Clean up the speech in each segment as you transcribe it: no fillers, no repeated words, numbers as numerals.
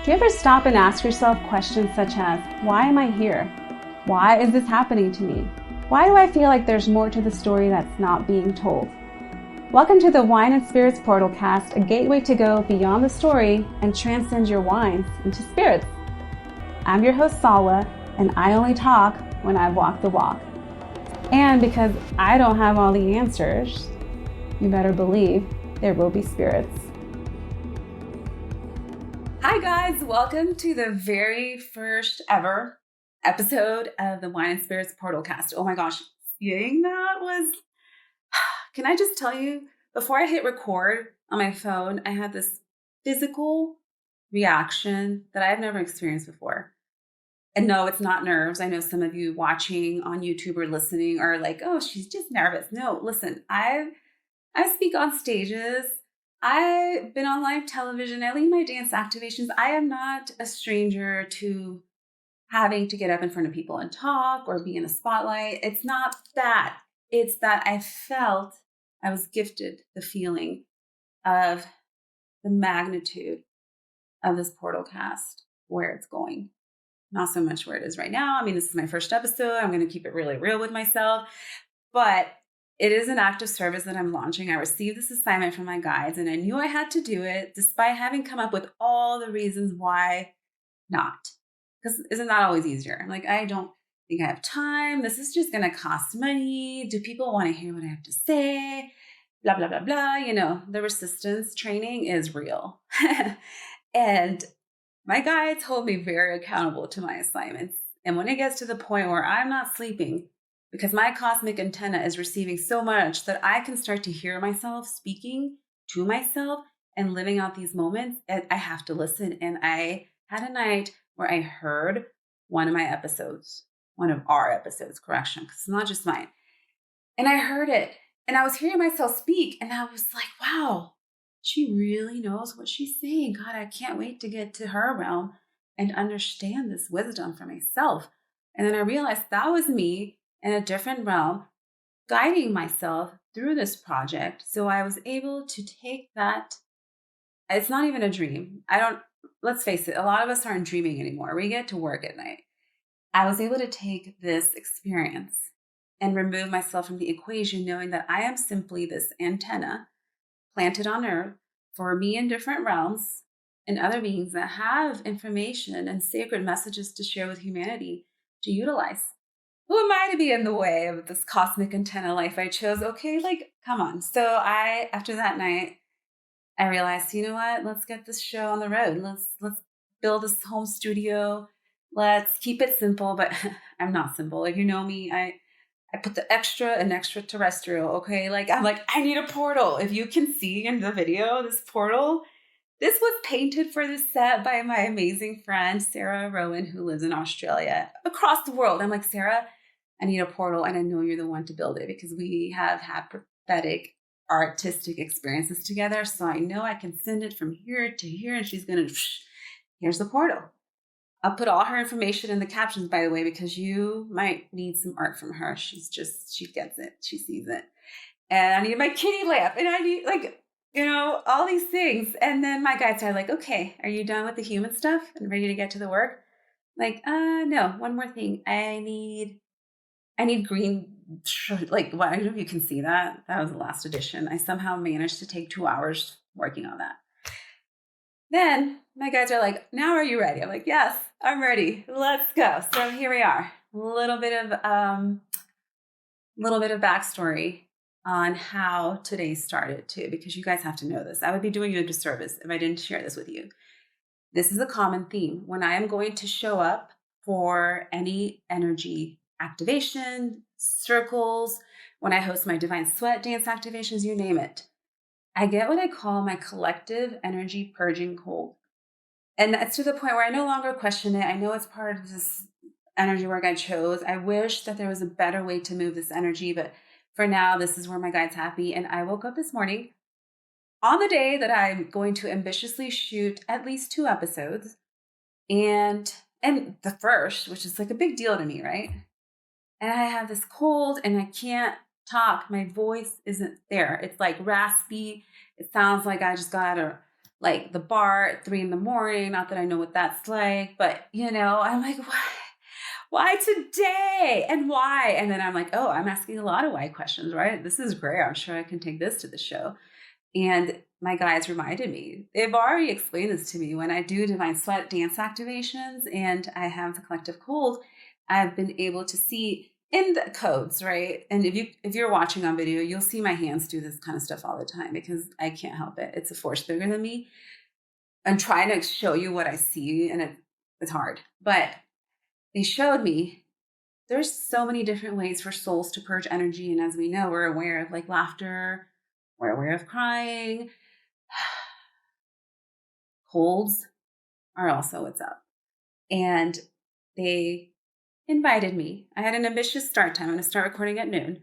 Do you ever stop and ask yourself questions such as, why am I here? Why is this happening to me? Why do I feel like there's more to the story that's not being told? Welcome to the Wine and Spirits Portalcast, a gateway to go beyond the story and transcend your wines into spirits. I'm your host, Salwa, and I only talk when I've walked the walk. And because I don't have all the answers, you better believe there will be spirits. Hi guys, welcome to the very first ever episode of the Wine and Spirits Portalcast. Oh my gosh, seeing that was... Can I just tell you, before I hit record on my phone, I had this physical reaction that I've never experienced before. And no, it's not nerves. I know some of you watching on YouTube or listening are like, oh, she's just nervous. No, listen, I speak on stages. I've been on live television. I lead my dance activations. I am not a stranger to having to get up in front of people and talk or be in a spotlight. It's not that. It's that I was gifted the feeling of the magnitude of this Portalcast, where it's going. Not so much where it is right now. I mean, this is my first episode. I'm going to keep it really real with myself. But it is an act of service that I'm launching. I received this assignment from my guides, and I knew I had to do it despite having come up with all the reasons why not. Because isn't that always easier? I'm like, I don't think I have time. This is just going to cost money. Do people want to hear what I have to say? Blah, blah, blah, blah. You know, the resistance training is real. And my guides hold me very accountable to my assignments. And when it gets to the point where I'm not sleeping, because my cosmic antenna is receiving so much that I can start to hear myself speaking to myself and living out these moments, I have to listen. And I had a night where I heard one of our episodes, correction, because it's not just mine. And I heard it, and I was hearing myself speak, and I was like, wow, she really knows what she's saying. God, I can't wait to get to her realm and understand this wisdom for myself. And then I realized that was me in a different realm, guiding myself through this project. So I was able to take that. It's not even a dream. Let's face it, a lot of us aren't dreaming anymore. We get to work at night. I was able to take this experience and remove myself from the equation, knowing that I am simply this antenna planted on Earth for me in different realms and other beings that have information and sacred messages to share with humanity to utilize. Who am I to be in the way of this cosmic antenna life I chose? Okay, come on. So after that night, I realized, you know what? Let's get this show on the road. Let's build this home studio. Let's keep it simple, but I'm not simple. If you know me, I put the extra and extraterrestrial, okay? I need a portal. If you can see in the video, this portal, this was painted for this set by my amazing friend, Sarah Rowan, who lives in Australia, across the world. I'm like, Sarah, I need a portal, and I know you're the one to build it because we have had prophetic, artistic experiences together. So I know I can send it from here to here, and she's going to, here's the portal. I'll put all her information in the captions, by the way, because you might need some art from her. She gets it. She sees it. And I need my kitty lamp, and I need all these things. And then my guides are like, okay, are you done with the human stuff and ready to get to the work? No, one more thing. I need green, I don't know if you can see that. That was the last edition. I somehow managed to take 2 hours working on that. Then my guides are like, now are you ready? I'm like, yes, I'm ready. Let's go. So here we are. A little bit of backstory on how today started too, because you guys have to know this. I would be doing you a disservice if I didn't share this with you. This is a common theme. When I am going to show up for any energy activation, circles, when I host my Divine Sweat dance activations, you name it, I get what I call my collective energy purging cold. And that's to the point where I no longer question it. I know it's part of this energy work I chose. I wish that there was a better way to move this energy, but for now, this is where my guides have me. And I woke up this morning on the day that I'm going to ambitiously shoot at least 2 episodes. And the first, which is like a big deal to me, right? And I have this cold and I can't talk. My voice isn't there. It's like raspy. It sounds like I just got out of like the bar at 3 a.m. Not that I know what that's like, but I'm like, why today? And why? And then I'm like, oh, I'm asking a lot of why questions, right? This is great. I'm sure I can take this to the show. And my guides reminded me, they've already explained this to me when I do divine sweat dance activations and I have the collective cold, I've been able to see in the codes, right? And if you're watching on video, you'll see my hands do this kind of stuff all the time because I can't help it. It's a force bigger than me. I'm trying to show you what I see and it's hard, but they showed me there's so many different ways for souls to purge energy. And as we know, we're aware of like laughter, we're aware of crying. Colds are also what's up. And they invited me. I had an ambitious start time. I'm going to start recording at noon,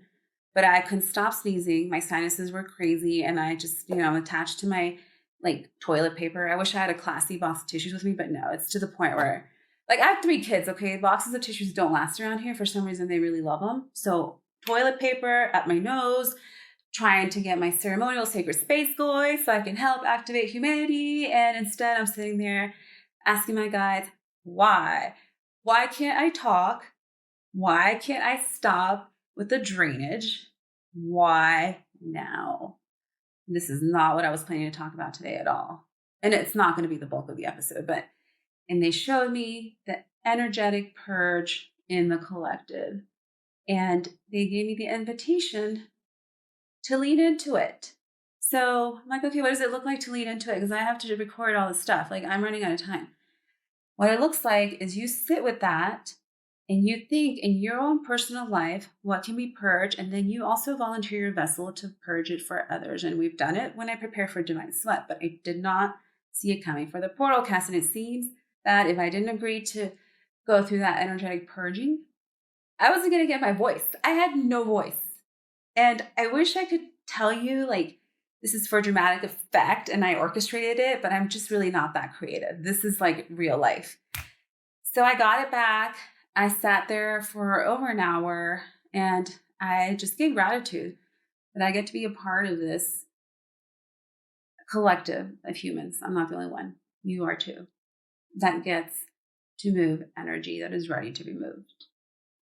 but I couldn't stop sneezing. My sinuses were crazy. And I just, I'm attached to my like toilet paper. I wish I had a classy box of tissues with me, but no, it's to the point where like I have 3 kids. Okay. Boxes of tissues don't last around here. For some reason, they really love them. So toilet paper at my nose, trying to get my ceremonial sacred space going so I can help activate humanity. And instead I'm sitting there asking my guides, why? Why can't I talk? Why can't I stop with the drainage? Why now? This is not what I was planning to talk about today at all. And it's not going to be the bulk of the episode, and they showed me the energetic purge in the collective. And they gave me the invitation to lean into it. So I'm like, okay, what does it look like to lean into it? Because I have to record all this stuff. Like I'm running out of time. What it looks like is you sit with that and you think in your own personal life, what can be purged? And then you also volunteer your vessel to purge it for others. And we've done it when I prepare for Divine Sweat, but I did not see it coming for the Portalcast. And it seems that if I didn't agree to go through that energetic purging, I wasn't going to get my voice. I had no voice. And I wish I could tell you like, this is for dramatic effect and I orchestrated it, but I'm just really not that creative. This is like real life. So I got it back. I sat there for over an hour and I just gave gratitude that I get to be a part of this collective of humans. I'm not the only one. You are too. That gets to move energy that is ready to be moved.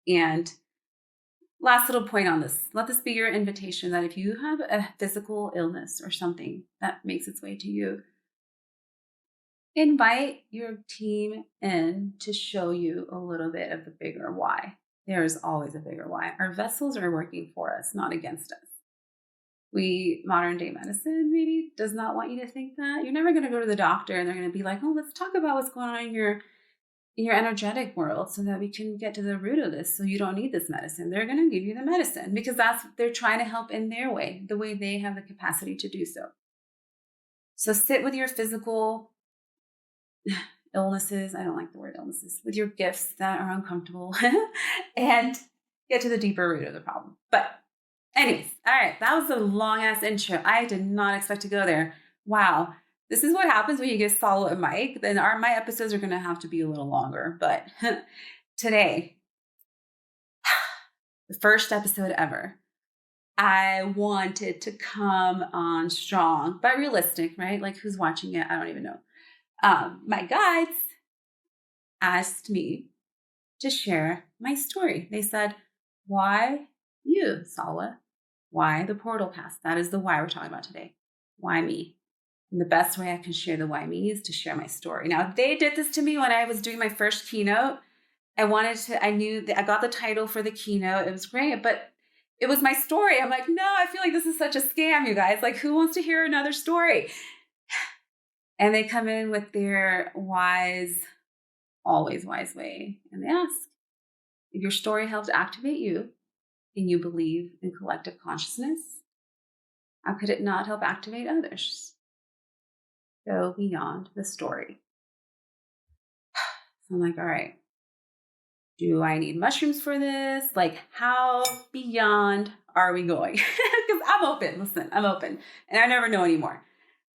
And last little point on this, let this be your invitation that if you have a physical illness or something that makes its way to you, invite your team in to show you a little bit of the bigger why. There is always a bigger why. Our vessels are working for us, not against us. Modern day medicine maybe does not want you to think that. You're never going to go to the doctor and they're going to be like, oh, let's talk about what's going on in your energetic world so that we can get to the root of this so you don't need this medicine. They're going to give you the medicine because they're trying to help in their way, the way they have the capacity to do so. So sit with your physical illnesses. I don't like the word illnesses, with your gifts that are uncomfortable and get to the deeper root of the problem. But anyways, all right, that was a long ass intro. I did not expect to go there. Wow. This is what happens when you get Saul a mic. Then my episodes are going to have to be a little longer. But today, the first episode ever, I wanted to come on strong, but realistic, right? Like who's watching it? I don't even know. My guides asked me to share my story. They said, why you, Salwa? Why the Portalcast? That is the why we're talking about today. Why me? And the best way I can share the why me is to share my story. Now, they did this to me when I was doing my first keynote. I knew that I got the title for the keynote. It was great, but it was my story. I'm like, no, I feel like this is such a scam, you guys. Like, who wants to hear another story? And they come in with their wise, always wise way. And they ask, if your story helps activate you and you believe in collective consciousness, how could it not help activate others? Go beyond the story. So I'm like, all right, do I need mushrooms for this? Like, how beyond are we going? Because I'm open. Listen, I'm open. And I never know anymore.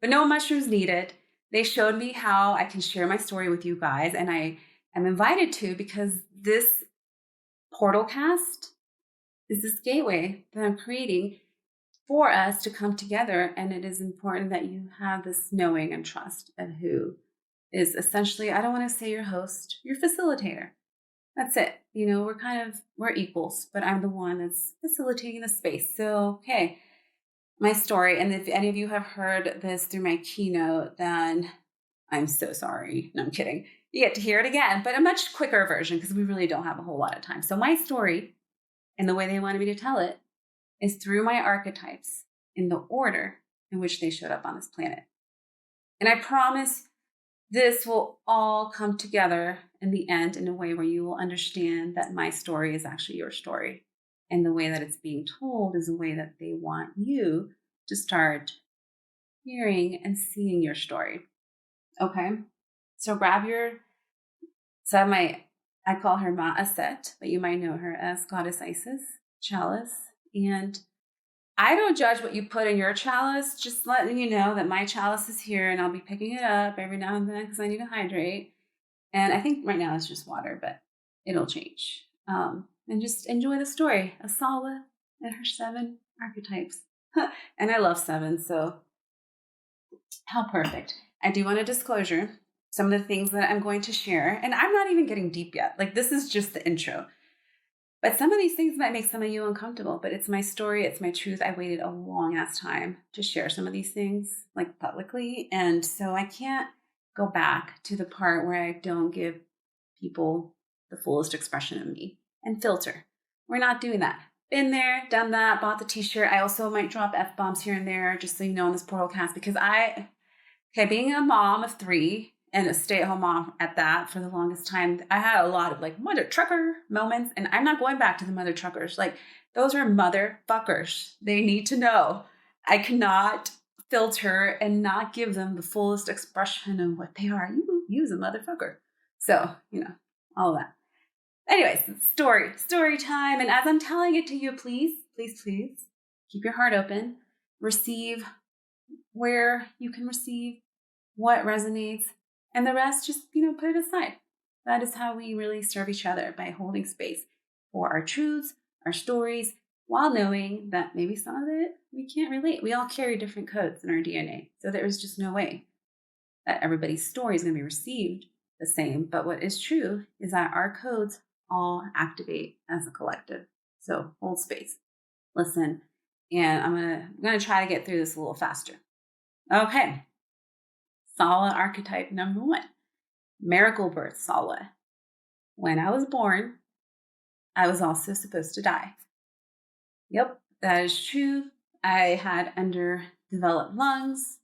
But no mushrooms needed. They showed me how I can share my story with you guys. And I am invited to because this Portalcast is this gateway that I'm creating for us to come together. And it is important that you have this knowing and trust of who is essentially, I don't want to say your host, your facilitator. That's it. We're equals, but I'm the one that's facilitating the space. So, okay, my story. And if any of you have heard this through my keynote, then I'm so sorry. No, I'm kidding. You get to hear it again, but a much quicker version because we really don't have a whole lot of time. So my story and the way they wanted me to tell it is through my archetypes in the order in which they showed up on this planet. And I promise this will all come together in the end in a way where you will understand that my story is actually your story. And the way that it's being told is a way that they want you to start hearing and seeing your story. Okay? So I call her Ma'aset, but you might know her as Goddess Isis, chalice. And I don't judge what you put in your chalice, just letting you know that my chalice is here and I'll be picking it up every now and then because I need to hydrate. And I think right now it's just water, but it'll change. And just enjoy the story of Salwa and her 7 archetypes. And I love 7, so how perfect. I do want a disclosure. Some of the things that I'm going to share, and I'm not even getting deep yet. Like, this is just the intro. But some of these things might make some of you uncomfortable, but it's my story. It's my truth. I waited a long ass time to share some of these things like publicly. And so I can't go back to the part where I don't give people the fullest expression of me and filter. We're not doing that. Been there, done that, bought the t-shirt. I also might drop F-bombs here and there, just so you know, in this Portalcast, because being a mom of 3 and a stay-at-home mom at that for the longest time, I had a lot of like mother trucker moments, and I'm not going back to the mother truckers. Like, those are motherfuckers. They need to know. I cannot filter and not give them the fullest expression of what they are. You's a motherfucker. So, all of that. Anyways, story time. And as I'm telling it to you, please keep your heart open. Receive where you can receive, what resonates, and the rest just, put it aside. That is how we really serve each other, by holding space for our truths, our stories, while knowing that maybe some of it we can't relate. We all carry different codes in our DNA. So there is just no way that everybody's story is going to be received the same. But what is true is that our codes all activate as a collective. So hold space, listen, and I'm gonna try to get through this a little faster. Okay. Salwa archetype number 1, miracle birth Salwa. When I was born, I was also supposed to die. Yep, that is true. I had underdeveloped lungs,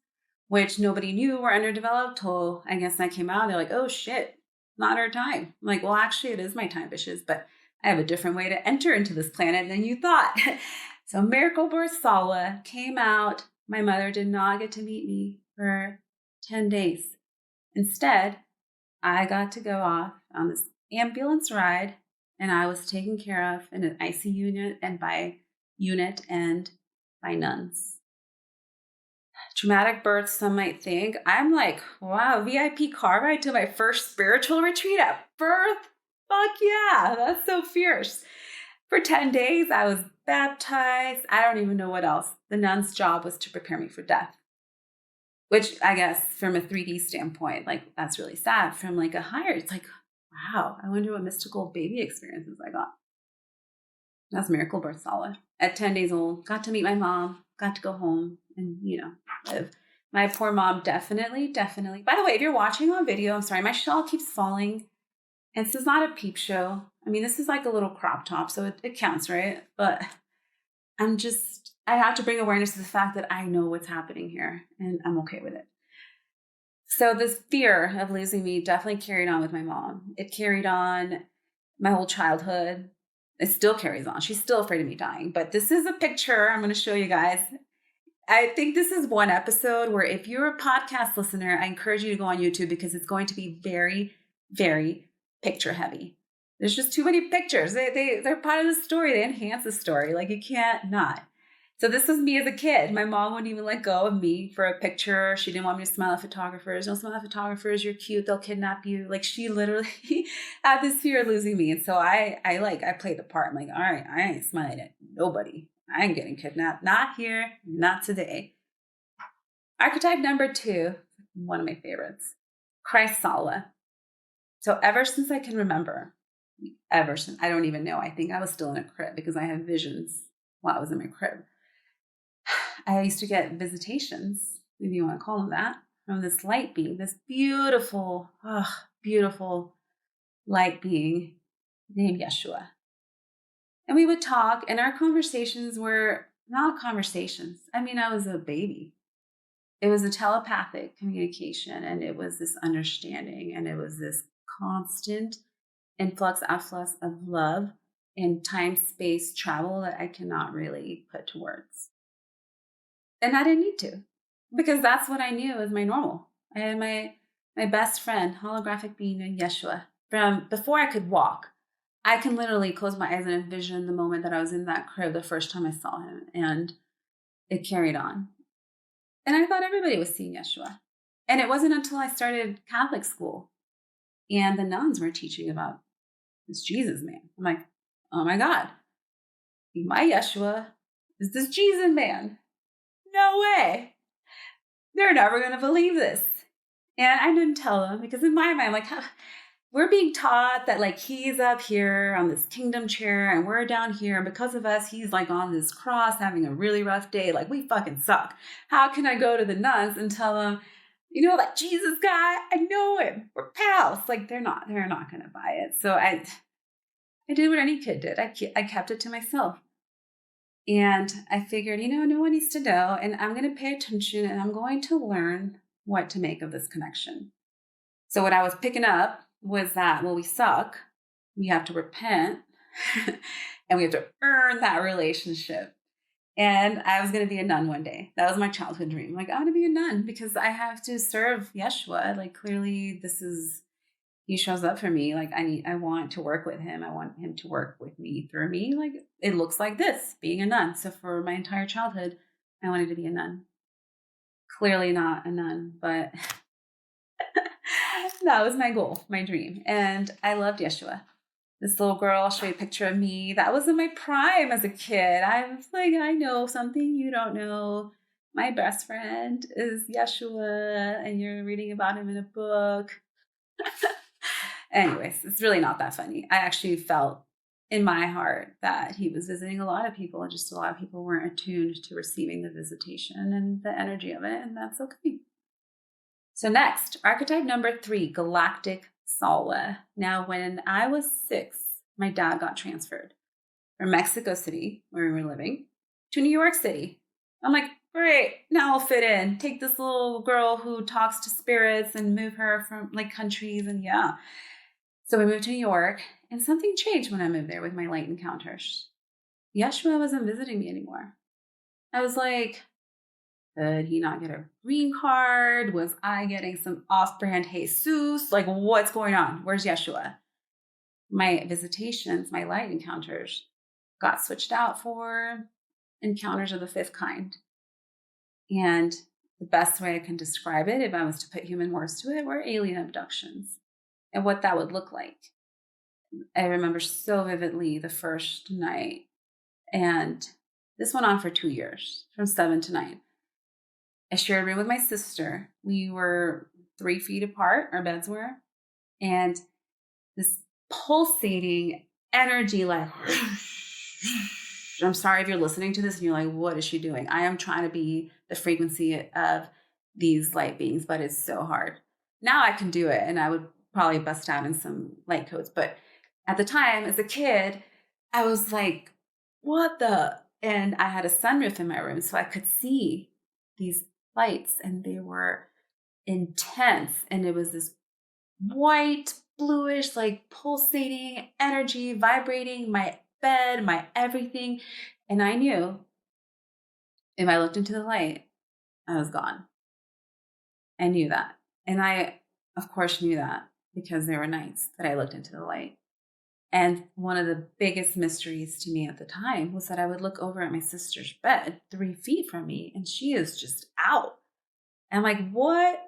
which nobody knew were underdeveloped till I guess I came out. They're like, oh shit, not our time. I'm like, well, actually it is my time, bitches, but I have a different way to enter into this planet than you thought. So miracle birth Salwa came out. My mother did not get to meet me for 10 days. Instead, I got to go off on this ambulance ride, and I was taken care of in an ICU unit and by nuns. Traumatic birth, some might think. I'm like, wow, VIP car ride to my first spiritual retreat at birth? Fuck yeah, that's so fierce. For 10 days, I was baptized. I don't even know what else. The nun's job was to prepare me for death. Which I guess from a 3D standpoint, like, that's really sad. From like a higher, it's like, wow, I wonder what mystical baby experiences I got. That's miracle birth Salwa. At 10 days old, got to meet my mom, got to go home and, live. My poor mom definitely. By the way, if you're watching on video, I'm sorry, my shawl keeps falling. And this is not a peep show. I mean, this is like a little crop top, so it counts, right? But I have to bring awareness to the fact that I know what's happening here, and I'm okay with it. So this fear of losing me definitely carried on with my mom. It carried on my whole childhood. It still carries on. She's still afraid of me dying. But this is a picture I'm going to show you guys. I think this is one episode where if you're a podcast listener, I encourage you to go on YouTube because it's going to be very, very picture heavy. There's just too many pictures. They're part of the story. They enhance the story. Like, you can't not. So this was me as a kid. My mom wouldn't even let go of me for a picture. She didn't want me to smile at photographers. Don't smile at photographers. You're cute. They'll kidnap you. Like, she literally had this fear of losing me. And so I played the part. I'm like, all right, I ain't smiling at nobody. I ain't getting kidnapped. Not here, not today. Archetype number 2, one of my favorites, Christ Sala. So ever since I can remember, ever since, I don't even know, I think I was still in a crib because I had visions while I was in my crib. I used to get visitations, if you want to call them that, from this light being, this beautiful, beautiful light being named Yeshua. And we would talk, and our conversations were not conversations. I mean, I was a baby. It was a telepathic communication, and it was this understanding, and it was this constant influx, afflux of love and time-space travel that I cannot really put to words. And I didn't need to, because that's what I knew as my normal. I had my best friend, holographic being named Yeshua. From before I could walk, I can literally close my eyes and envision the moment that I was in that crib the first time I saw him, and it carried on. And I thought everybody was seeing Yeshua. And it wasn't until I started Catholic school and the nuns were teaching about this Jesus man. I'm like, oh my God, my Yeshua is this Jesus man. No way. They're never going to believe this. And I didn't tell them because in my mind, I'm like, we're being taught that like he's up here on this kingdom chair and we're down here. And because of us, he's like on this cross having a really rough day. Like we fucking suck. How can I go to the nuns and tell them, you know, that Jesus guy, I know him. We're pals. Like they're not going to buy it. So I did what any kid did. I kept it to myself. And I figured, you know, no one needs to know. And I'm going to pay attention and I'm going to learn what to make of this connection. So what I was picking up was that, well, we suck. We have to repent and we have to earn that relationship. And I was going to be a nun one day. That was my childhood dream. Like, I want to be a nun because I have to serve Yeshua. Like, clearly he shows up for me. Like, I want to work with him. I want him to work with me through me. Like, it looks like this, being a nun. So for my entire childhood, I wanted to be a nun. Clearly not a nun, but that was my goal, my dream. And I loved Yeshua. This little girl, I'll show you a picture of me. That was in my prime as a kid. I was like, I know something you don't know. My best friend is Yeshua, and you're reading about him in a book. Anyways, it's really not that funny. I actually felt in my heart that he was visiting a lot of people, and just a lot of people weren't attuned to receiving the visitation and the energy of it, and that's okay. So next, archetype number 3, Galactic Sala. Now, when I was 6, my dad got transferred from Mexico City, where we were living, to New York City. I'm like, great, now I'll fit in. Take this little girl who talks to spirits and move her from like countries, and yeah. So we moved to New York, and something changed when I moved there with my light encounters. Yeshua wasn't visiting me anymore. I was like, did he not get a green card? Was I getting some off-brand Jesus? Like, what's going on? Where's Yeshua? My visitations, my light encounters got switched out for encounters of the 5th kind. And the best way I can describe it, if I was to put human words to it, were alien abductions and what that would look like. I remember so vividly the first night, and this went on for 2 years, from 7 to 9. I shared a room with my sister. We were 3 feet apart, our beds were, and this pulsating energy, like, I'm sorry if you're listening to this and you're like, what is she doing? I am trying to be the frequency of these light beings, but it's so hard. Now I can do it, and I would probably bust out in some light codes. But at the time, as a kid, I was like, what the? And I had a sunroof in my room, so I could see these lights, and they were intense. And it was this white, bluish, like pulsating energy vibrating my bed, my everything. And I knew if I looked into the light, I was gone. I knew that. And I, of course, knew that because there were nights that I looked into the light. And one of the biggest mysteries to me at the time was that I would look over at my sister's bed 3 feet from me, and she is just out. And I'm like, what?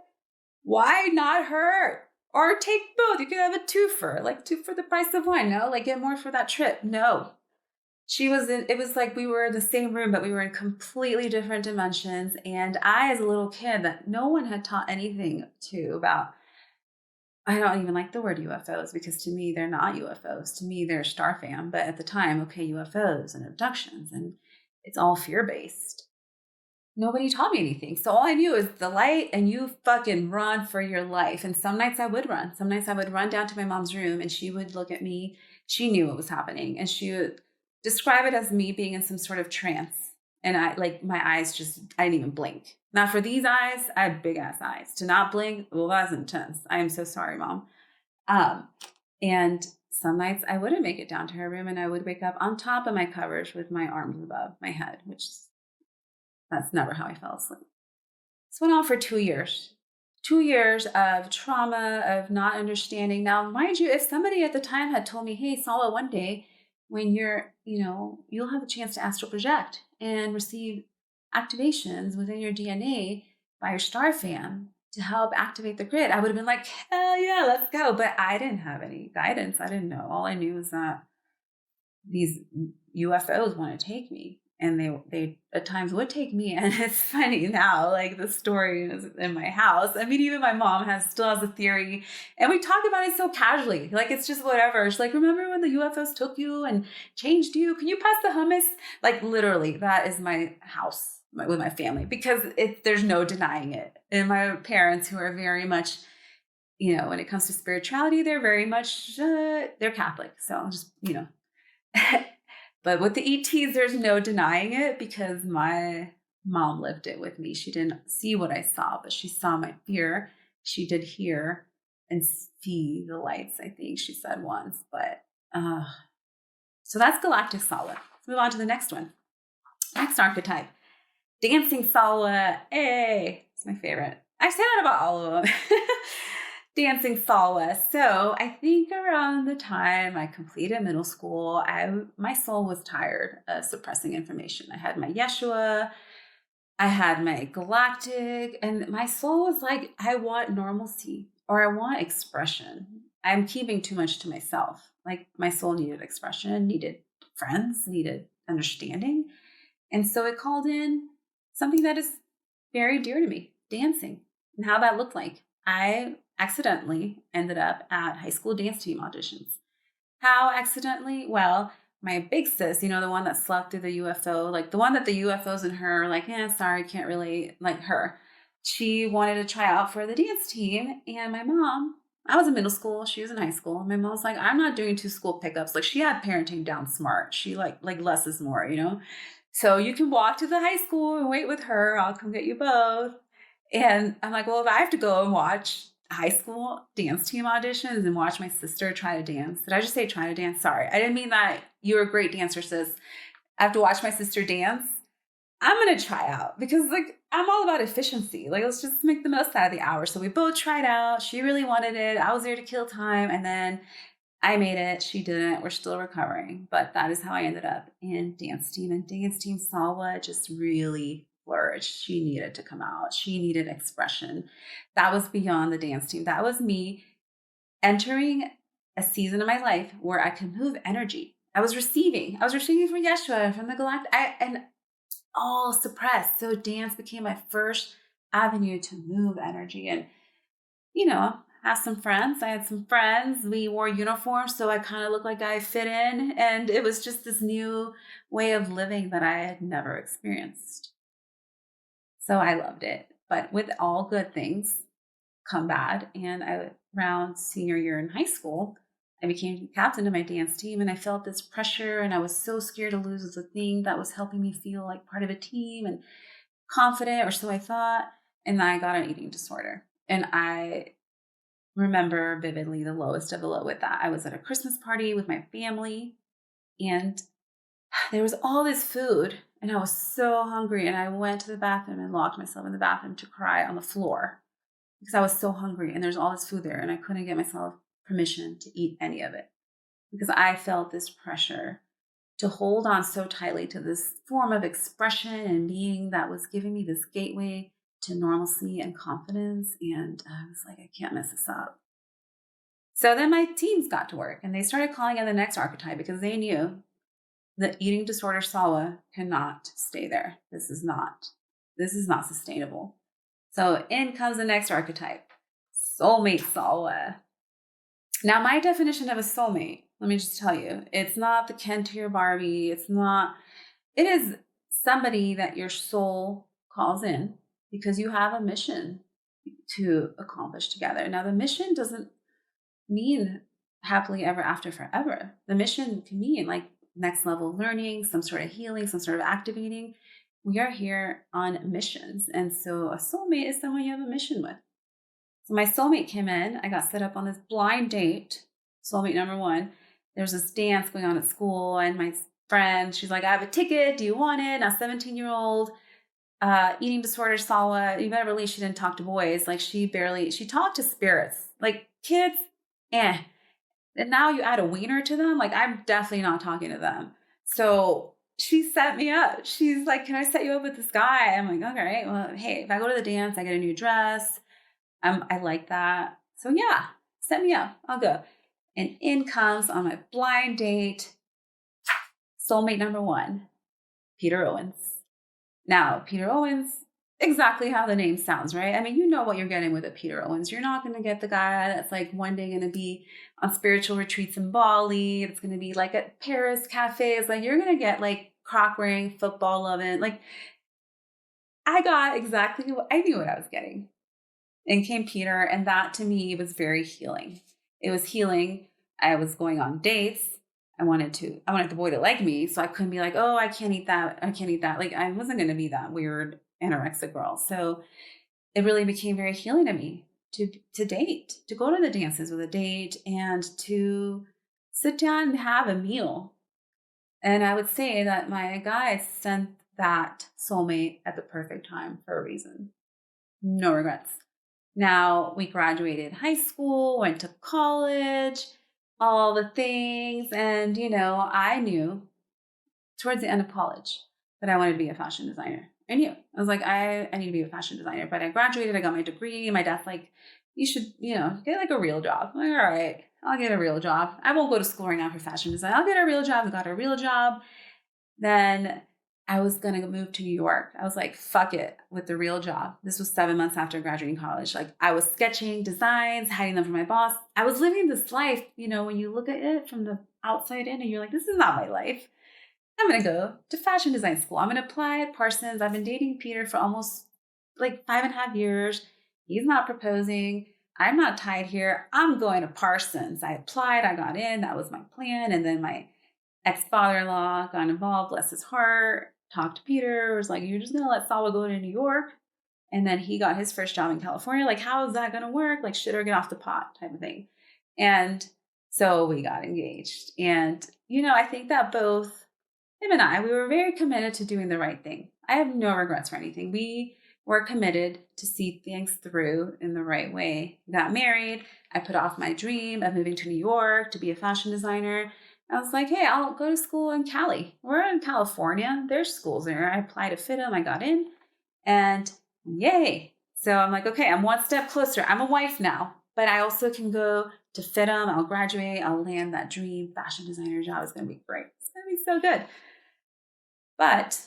Why not her? Or take both. You could have a twofer, like 2 for the price of one. No, like get more for that trip. No. it was like we were in the same room, but we were in completely different dimensions. And I, as a little kid that no one had taught anything to about, I don't even like the word UFOs because to me, they're not UFOs. To me, they're star fam. But at the time, okay, UFOs and abductions, and it's all fear-based. Nobody taught me anything. So all I knew is the light and you fucking run for your life. And some nights I would run. Some nights I would run down to my mom's room and she would look at me. She knew what was happening and she would describe it as me being in some sort of trance. And my eyes just, I didn't even blink. Now for these eyes, I have big ass eyes. To not blink, well, that's intense. I am so sorry, Mom. And some nights I wouldn't make it down to her room and I would wake up on top of my covers with my arms above my head, which is, that's never how I fell asleep. This went on for 2 years. 2 years of trauma, of not understanding. Now, mind you, if somebody at the time had told me, hey, Sala, one day when you'll have the chance to astral project and receive activations within your DNA by your star fam to help activate the grid, I would have been like, hell yeah, let's go. But I didn't have any guidance. I didn't know. All I knew was that these UFOs want to take me. And they at times would take me. And it's funny now, like the story is in my house. I mean, even my mom still has a theory. And we talk about it so casually. Like, it's just whatever. She's like, remember when the UFOs took you and changed you? Can you pass the hummus? Like, literally, that is my house with my family. Because there's no denying it. And my parents, who are very much, when it comes to spirituality, they're very much, they're Catholic. So just, But with the ETs, there's no denying it because my mom lived it with me. She didn't see what I saw, but she saw my fear. She did hear and see the lights, I think she said once. But so that's Galactic Sala. Let's move on to the next one. Next archetype. Dancing Sala. Hey, it's my favorite. I say that about all of them. Dancing Salwa. So I think around the time I completed middle school, my soul was tired of suppressing information. I had my Yeshua, I had my Galactic, and my soul was like, I want normalcy or I want expression. I'm keeping too much to myself. Like my soul needed expression, needed friends, needed understanding. And so it called in something that is very dear to me, dancing, and how that looked like. I accidentally ended up at high school dance team auditions. How accidentally? Well, my big sis, the one that slept through the UFO, like the one that the UFOs and her, like, sorry, can't really, like her. She wanted to try out for the dance team. And my mom, I was in middle school, she was in high school. My mom was like, I'm not doing 2 school pickups. Like she had parenting down smart. She like less is more, So you can walk to the high school and wait with her. I'll come get you both. And I'm like, well, if I have to go and watch high school dance team auditions and watch my sister try to dance. Did I just say try to dance? Sorry. I didn't mean that you're a great dancer, sis. I have to watch my sister dance. I'm going to try out because I'm all about efficiency. Like, let's just make the most out of the hour. So we both tried out. She really wanted it. I was there to kill time. And then I made it. She didn't. We're still recovering. But that is how I ended up in dance team. And dance team Salwa just really flourished. She needed to come out. She needed expression. That was beyond the dance team. That was me entering a season of my life where I could move energy. I was receiving from Yeshua and from the Galactic, and all suppressed. So dance became my first avenue to move energy. And, have some friends. I had some friends. We wore uniforms, so I kind of looked like I fit in. And it was just this new way of living that I had never experienced. So I loved it. But with all good things come bad. And around senior year in high school, I became captain of my dance team and I felt this pressure and I was so scared to lose the thing that was helping me feel like part of a team and confident, or so I thought. And then I got an eating disorder. And I remember vividly the lowest of the low with that. I was at a Christmas party with my family and there was all this food and I was so hungry, and I went to the bathroom and locked myself in the bathroom to cry on the floor because I was so hungry and there's all this food there and I couldn't get myself permission to eat any of it because I felt this pressure to hold on so tightly to this form of expression and being that was giving me this gateway to normalcy and confidence. And I was like, I can't mess this up. So then my teams got to work and they started calling in the next archetype because they knew The eating disorder Sawa cannot stay there. This is not sustainable. So in comes the next archetype, soulmate Sawa. Now, my definition of a soulmate, let me just tell you, it's not the Ken to your Barbie. It is somebody that your soul calls in because you have a mission to accomplish together. Now, the mission doesn't mean happily ever after forever. The mission can mean like next level learning, some sort of healing, some sort of activating. We are here on missions. And so a soulmate is someone you have a mission with. So my soulmate came in. I got set up on this blind date. Soulmate number one. There's this dance going on at school, and my friend, she's like, I have a ticket. Do you want it? Now, 17-year-old, eating disorder, Sawa. You better believe she didn't talk to boys. Like she talked to spirits. Like kids, And now you add a wiener to them. Like I'm definitely not talking to them. So she set me up. She's like, can I set you up with this guy? I'm like, okay, well, hey, if I go to the dance, I get a new dress. I like that. So yeah, set me up. I'll go. And in comes on my blind date, soulmate number one, Peter Owens. Now, Peter Owens, exactly how the name sounds, right? I mean, you know what you're getting with a Peter Owens. You're not going to get the guy that's like one day going to be on spiritual retreats in Bali. It's going to be like at Paris cafes. Like you're going to get like crock wearing, football loving. Like I got exactly what I knew what I was getting. And came Peter, and that to me was very healing. It was healing. I was going on dates. I wanted the boy to like me, so I couldn't be like, oh, I can't eat that. I can't eat that. Like I wasn't going to be that weird anorexic girl. So it really became very healing to me to date, to go to the dances with a date, and to sit down and have a meal. And I would say that my guy sent that soulmate at the perfect time for a reason. No regrets. Now we graduated high school, went to college, all the things. And, I knew towards the end of college that I wanted to be a fashion designer. I knew. I was like, I need to be a fashion designer. But I graduated, I got my degree. My dad's like, you should, get like a real job. I'm like, all right, I'll get a real job. I won't go to school right now for fashion design. I'll get a real job. I got a real job. Then I was going to move to New York. I was like, fuck it with the real job. This was 7 months after graduating college. Like I was sketching designs, hiding them from my boss. I was living this life, when you look at it from the outside in and you're like, this is not my life. I'm going to go to fashion design school. I'm going to apply at Parsons. I've been dating Peter for almost like 5.5 years. He's not proposing. I'm not tied here. I'm going to Parsons. I applied. I got in. That was my plan. And then my ex-father-in-law got involved, bless his heart, talked to Peter, was like, you're just going to let Sawa go to New York? And then he got his first job in California. Like, how is that going to work? Like, shit or get off the pot type of thing. And so we got engaged. And, I think that both him and I, we were very committed to doing the right thing. I have no regrets for anything. We were committed to see things through in the right way. We got married. I put off my dream of moving to New York to be a fashion designer. I was like, hey, I'll go to school in Cali. We're in California. There's schools there. I applied to FITM. I got in. And yay. So I'm like, okay, I'm one step closer. I'm a wife now. But I also can go to FITM. I'll graduate. I'll land that dream fashion designer job. It's going to be great. It's going to be so good. But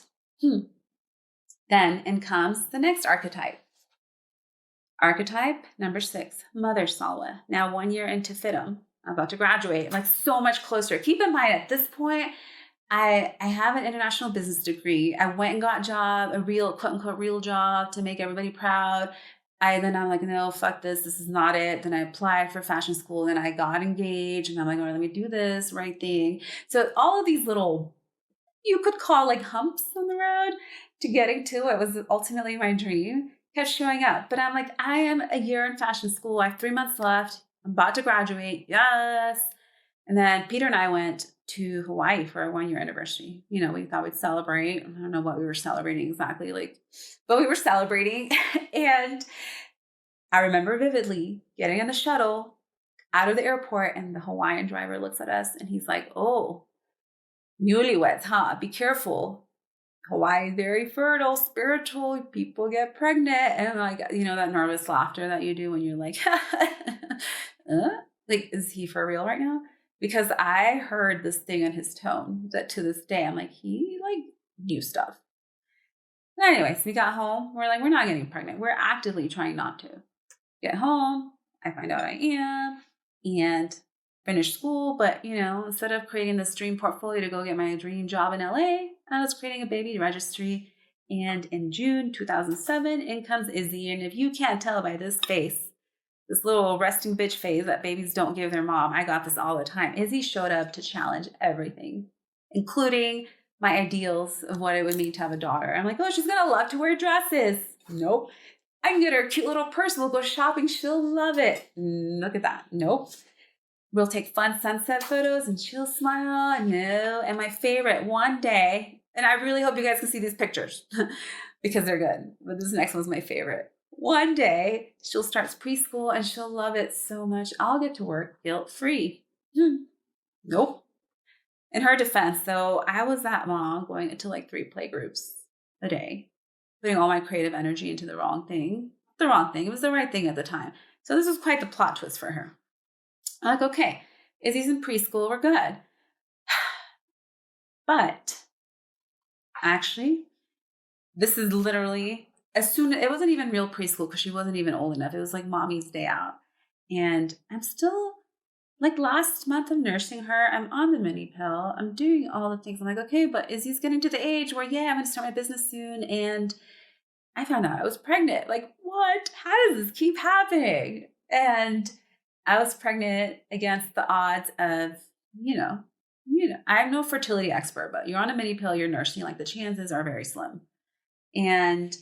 then in comes the next archetype. Archetype number 6, Mother Sawa. Now 1 year into FITM. I'm about to graduate, like so much closer. Keep in mind, at this point, I have an international business degree. I went and got a job, a real, quote unquote, real job to make everybody proud. I'm like, no, fuck this. This is not it. Then I applied for fashion school. Then I got engaged and I'm like, all right, let me do this right thing. So all of these little, you could call like humps on the road to getting to what was ultimately my dream kept showing up. But I'm like, I am a year in fashion school. I have 3 months left. I'm about to graduate. Yes. And then Peter and I went to Hawaii for our 1 year anniversary. We thought we'd celebrate. I don't know what we were celebrating exactly, but we were celebrating. And I remember vividly getting on the shuttle out of the airport, and the Hawaiian driver looks at us and he's like, oh, newlyweds, huh? Be careful. Hawaii is very fertile, spiritual. People get pregnant. And like, that nervous laughter that you do when you're like, like, is he for real right now? because I heard this thing in his tone that to this day, I'm like, he like knew stuff. But anyways, we got home. We're like, we're not getting pregnant. We're actively trying not to. Get home. I find out I am and finish school. But, instead of creating this dream portfolio to go get my dream job in LA, I was creating a baby registry. And in June 2007, in comes Izzy. And if you can't tell by this face, this little resting bitch phase that babies don't give their mom, I got this all the time. Izzy showed up to challenge everything, including my ideals of what it would mean to have a daughter. I'm like, oh, she's going to love to wear dresses. Nope. I can get her a cute little purse. We'll go shopping. She'll love it. Look at that. Nope. We'll take fun sunset photos and she'll smile. No. And my favorite, one day, and I really hope you guys can see these pictures because they're good. But this next one's my favorite. One day, she'll start preschool and she'll love it so much. I'll get to work guilt-free. Nope. In her defense, though, I was that mom going into like 3 play groups a day, putting all my creative energy into the wrong thing. The wrong thing. It was the right thing at the time. So this was quite the plot twist for her. I'm like, okay, Izzy's in preschool. We're good. But actually, this is literally it wasn't even real preschool because she wasn't even old enough. It was like mommy's day out. And I'm still like last month of nursing her, I'm on the mini pill. I'm doing all the things. I'm like, okay, but Izzy's getting to the age where, yeah, I'm going to start my business soon. And I found out I was pregnant. Like, what? How does this keep happening? And I was pregnant against the odds of, I'm no fertility expert, but you're on a mini pill, you're nursing, like the chances are very slim. And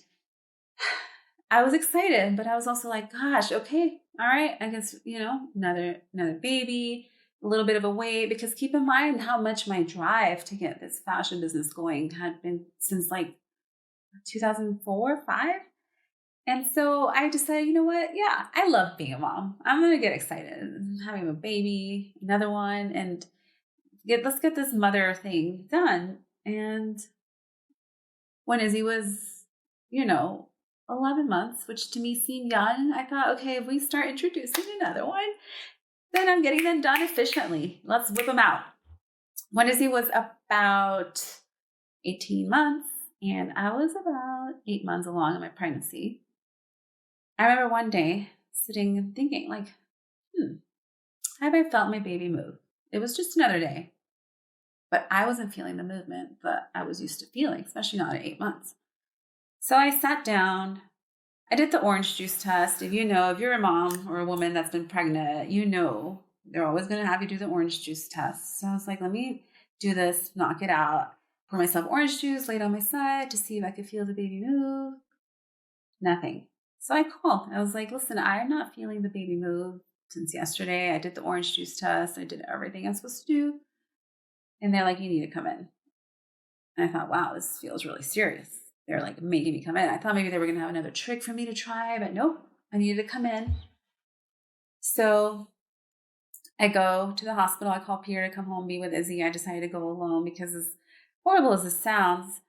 I was excited, but I was also like, gosh, okay, all right, I guess, another baby, a little bit of a wait, because keep in mind how much my drive to get this fashion business going had been since like 2004, 5. And so I decided, you know what? Yeah, I love being a mom. I'm going to get excited. Having a baby, another one, and let's get this mother thing done. And when Izzy was, 11 months, which to me seemed young, I thought, okay, if we start introducing another one, then I'm getting them done efficiently. Let's whip them out. When Izzy was about 18 months, and I was about 8 months along in my pregnancy, I remember one day sitting and thinking, like, have I felt my baby move? It was just another day, but I wasn't feeling the movement that I was used to feeling, especially not at 8 months. So I sat down. I did the orange juice test. If you're a mom or a woman that's been pregnant, they're always going to have you do the orange juice test. So I was like, let me do this, knock it out, pour myself orange juice, lay it on my side to see if I could feel the baby move. Nothing. So I called. I was like, listen, I'm not feeling the baby move since yesterday. I did the orange juice test. I did everything I'm supposed to do. And they're like, you need to come in. And I thought, wow, this feels really serious. They're like making me come in. I thought maybe they were going to have another trick for me to try, but nope, I needed to come in. So I go to the hospital. I call Pierre to come home, be with Izzy. I decided to go alone because as horrible as this sounds,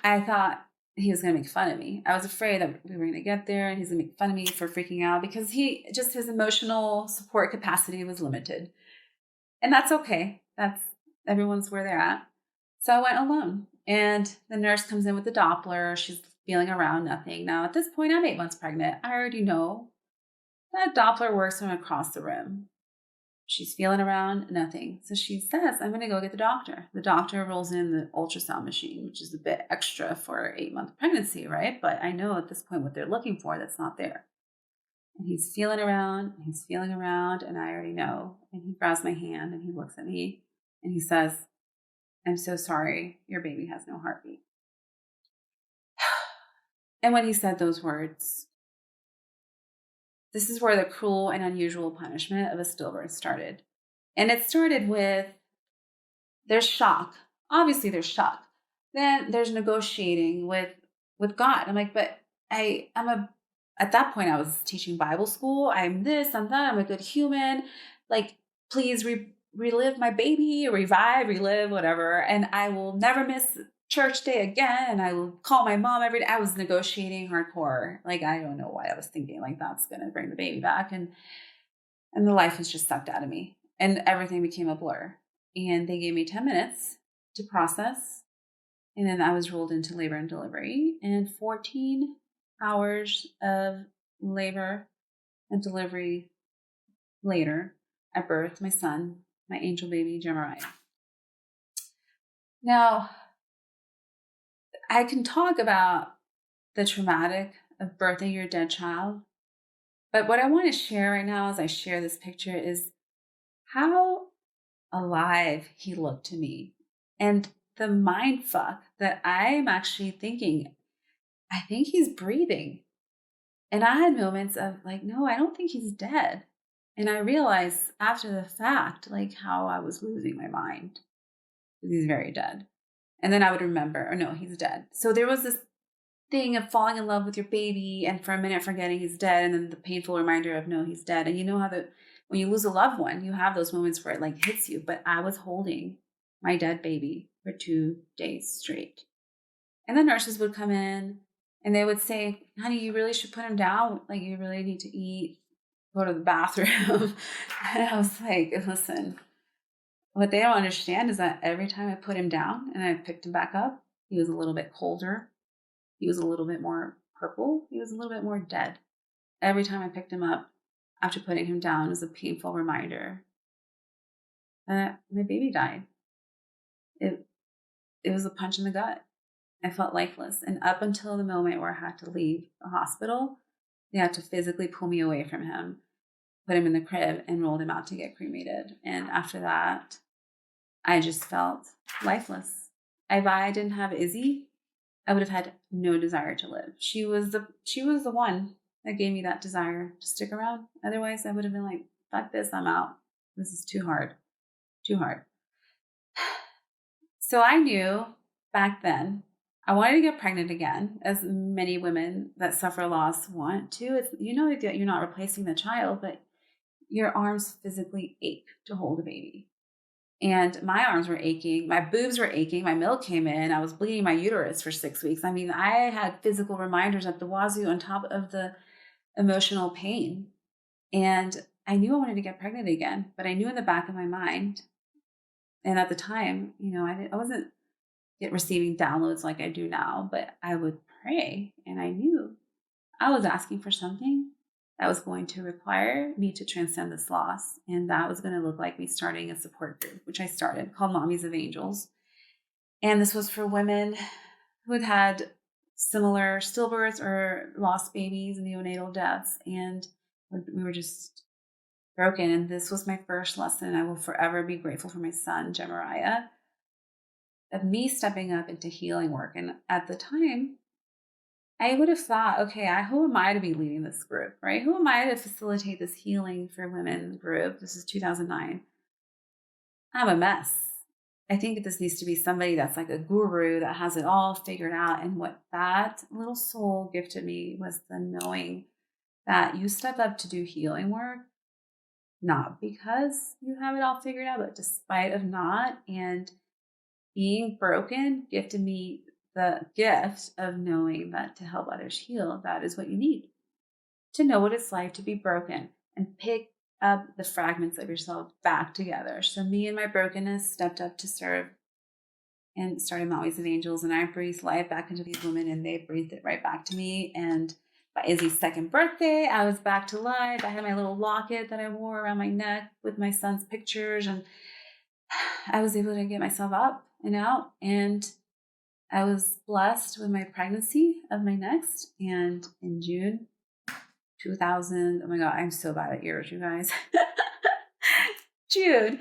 I thought he was going to make fun of me. I was afraid that we were going to get there and he's going to make fun of me for freaking out because his emotional support capacity was limited. And that's okay. Everyone's where they're at. So I went alone and the nurse comes in with the Doppler. She's feeling around, nothing. Now at this point, I'm 8 months pregnant. I already know that Doppler works from across the room. She's feeling around, nothing. So she says, I'm going to go get the doctor. The doctor rolls in the ultrasound machine, which is a bit extra for an 8-month pregnancy, right? But I know at this point what they're looking for that's not there. And he's feeling around, and I already know. And he grabs my hand and he looks at me and he says, I'm so sorry, your baby has no heartbeat. And when he said those words, this is where the cruel and unusual punishment of a stillbirth started. And it started with, there's shock. Obviously, there's shock. Then there's negotiating with God. I'm like, but at that point, I was teaching Bible school. I'm this, I'm that. I'm a good human. Like, please relive my baby, relive, whatever. And I will never miss church day again. And I will call my mom every day. I was negotiating hardcore. Like, I don't know why I was thinking like that's going to bring the baby back. And the life was just sucked out of me. And everything became a blur. And they gave me 10 minutes to process. And then I was rolled into labor and delivery. And 14 hours of labor and delivery later, I birthed my son, my angel baby, Jeremiah. Now, I can talk about the traumatic of birthing your dead child, but what I want to share right now as I share this picture is how alive he looked to me. And the mind fuck that I'm actually thinking, I think he's breathing. And I had moments of like, no, I don't think he's dead. And I realized after the fact, like how I was losing my mind. He's very dead. And then I would remember, oh no, he's dead. So there was this thing of falling in love with your baby and for a minute forgetting he's dead. And then the painful reminder of, no, he's dead. And you know how when you lose a loved one, you have those moments where it like hits you. But I was holding my dead baby for 2 days straight. And the nurses would come in and they would say, honey, you really should put him down. Like, you really need to eat, go to the bathroom. And I was like, listen, what they don't understand is that every time I put him down and I picked him back up, he was a little bit colder. He was a little bit more purple. He was a little bit more dead. Every time I picked him up after putting him down was a painful reminder that my baby died. It was a punch in the gut. I felt lifeless. And up until the moment where I had to leave the hospital, they had to physically pull me away from him, put him in the crib, and rolled him out to get cremated. And after that, I just felt lifeless. If I didn't have Izzy, I would have had no desire to live. She was the one that gave me that desire to stick around. Otherwise, I would have been like, fuck this, I'm out. This is too hard. Too hard. So I knew back then I wanted to get pregnant again, as many women that suffer loss want to. It's, that you're not replacing the child, but your arms physically ache to hold a baby. And my arms were aching. My boobs were aching. My milk came in. I was bleeding my uterus for 6 weeks. I mean, I had physical reminders at the wazoo on top of the emotional pain. And I knew I wanted to get pregnant again, but I knew in the back of my mind, and at the time, I wasn't receiving downloads like I do now, but I would pray, and I knew I was asking for something that was going to require me to transcend this loss. And that was going to look like me starting a support group, which I started, called Mommies of Angels. And this was for women who had similar stillbirths or lost babies, neonatal deaths. And we were just broken. And this was my first lesson. I will forever be grateful for my son, Jeremiah, of me stepping up into healing work. And at the time, I would have thought, okay, who am I to be leading this group, right? Who am I to facilitate this healing for women group? This is 2009. I'm a mess. I think this needs to be somebody that's like a guru that has it all figured out. And what that little soul gifted me was the knowing that you step up to do healing work, not because you have it all figured out, but despite of not. And being broken gifted me the gift of knowing that to help others heal, that is what you need. To know what it's like to be broken and pick up the fragments of yourself back together. So me and my brokenness stepped up to serve and started Mommies of Angels. And I breathed life back into these women and they breathed it right back to me. And by Izzy's second birthday, I was back to life. I had my little locket that I wore around my neck with my son's pictures. And I was able to get myself up and out. And I was blessed with my pregnancy of my next. And in June 2000, oh my God, I'm so bad at years, you guys. June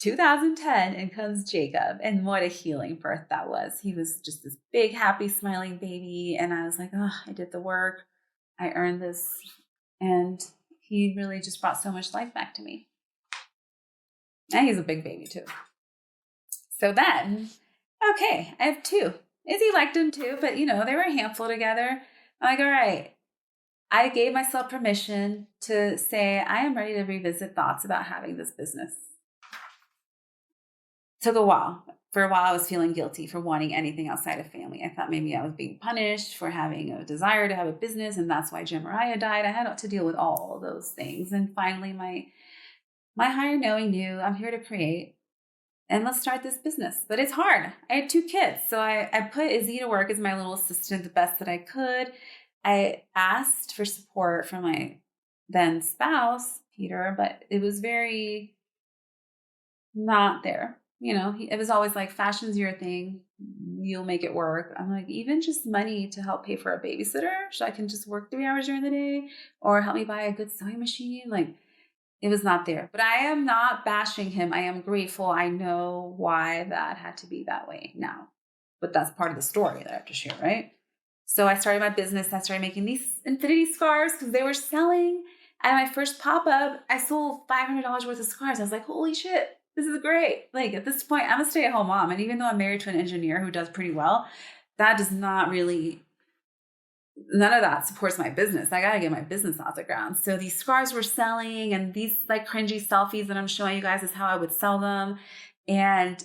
2010, and comes Jacob. And what a healing birth that was. He was just this big, happy, smiling baby. And I was like, oh, I did the work. I earned this. And he really just brought so much life back to me. And he's a big baby too. So then, okay, I have two. Izzy liked him too, but they were a handful together. I'm like, all right. I gave myself permission to say, I am ready to revisit thoughts about having this business. Took a while. For a while, I was feeling guilty for wanting anything outside of family. I thought maybe I was being punished for having a desire to have a business, and that's why Jeremiah died. I had to deal with all those things. And finally, my higher knowing knew I'm here to create and let's start this business. But it's hard. I had 2 kids. So I put Izzy to work as my little assistant the best that I could. I asked for support from my then spouse, Peter, but it was very not there. It was always like, fashion's your thing. You'll make it work. I'm like, even just money to help pay for a babysitter so I can just work 3 hours during the day, or help me buy a good sewing machine. Like, it was not there. But I am not bashing him. I am grateful. I know why that had to be that way now. But that's part of the story that I have to share, right? So I started my business. I started making these infinity scarves because they were selling. And my first pop-up, I sold $500 worth of scarves. I was like, holy shit, this is great. Like, at this point, I'm a stay-at-home mom. And even though I'm married to an engineer who does pretty well, that does not really, none of that supports my business. I got to get my business off the ground. So these scarves were selling, and these like cringy selfies that I'm showing you guys is how I would sell them. And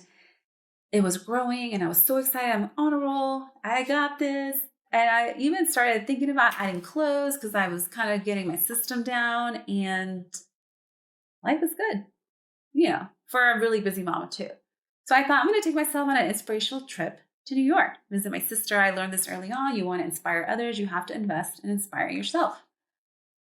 it was growing, and I was so excited. I'm on a roll. I got this. And I even started thinking about adding clothes because I was kind of getting my system down, and life is good, for a really busy mama too. So I thought, I'm going to take myself on an inspirational trip to New York, visit my sister. I learned this early on. You want to inspire others, you have to invest and inspire yourself.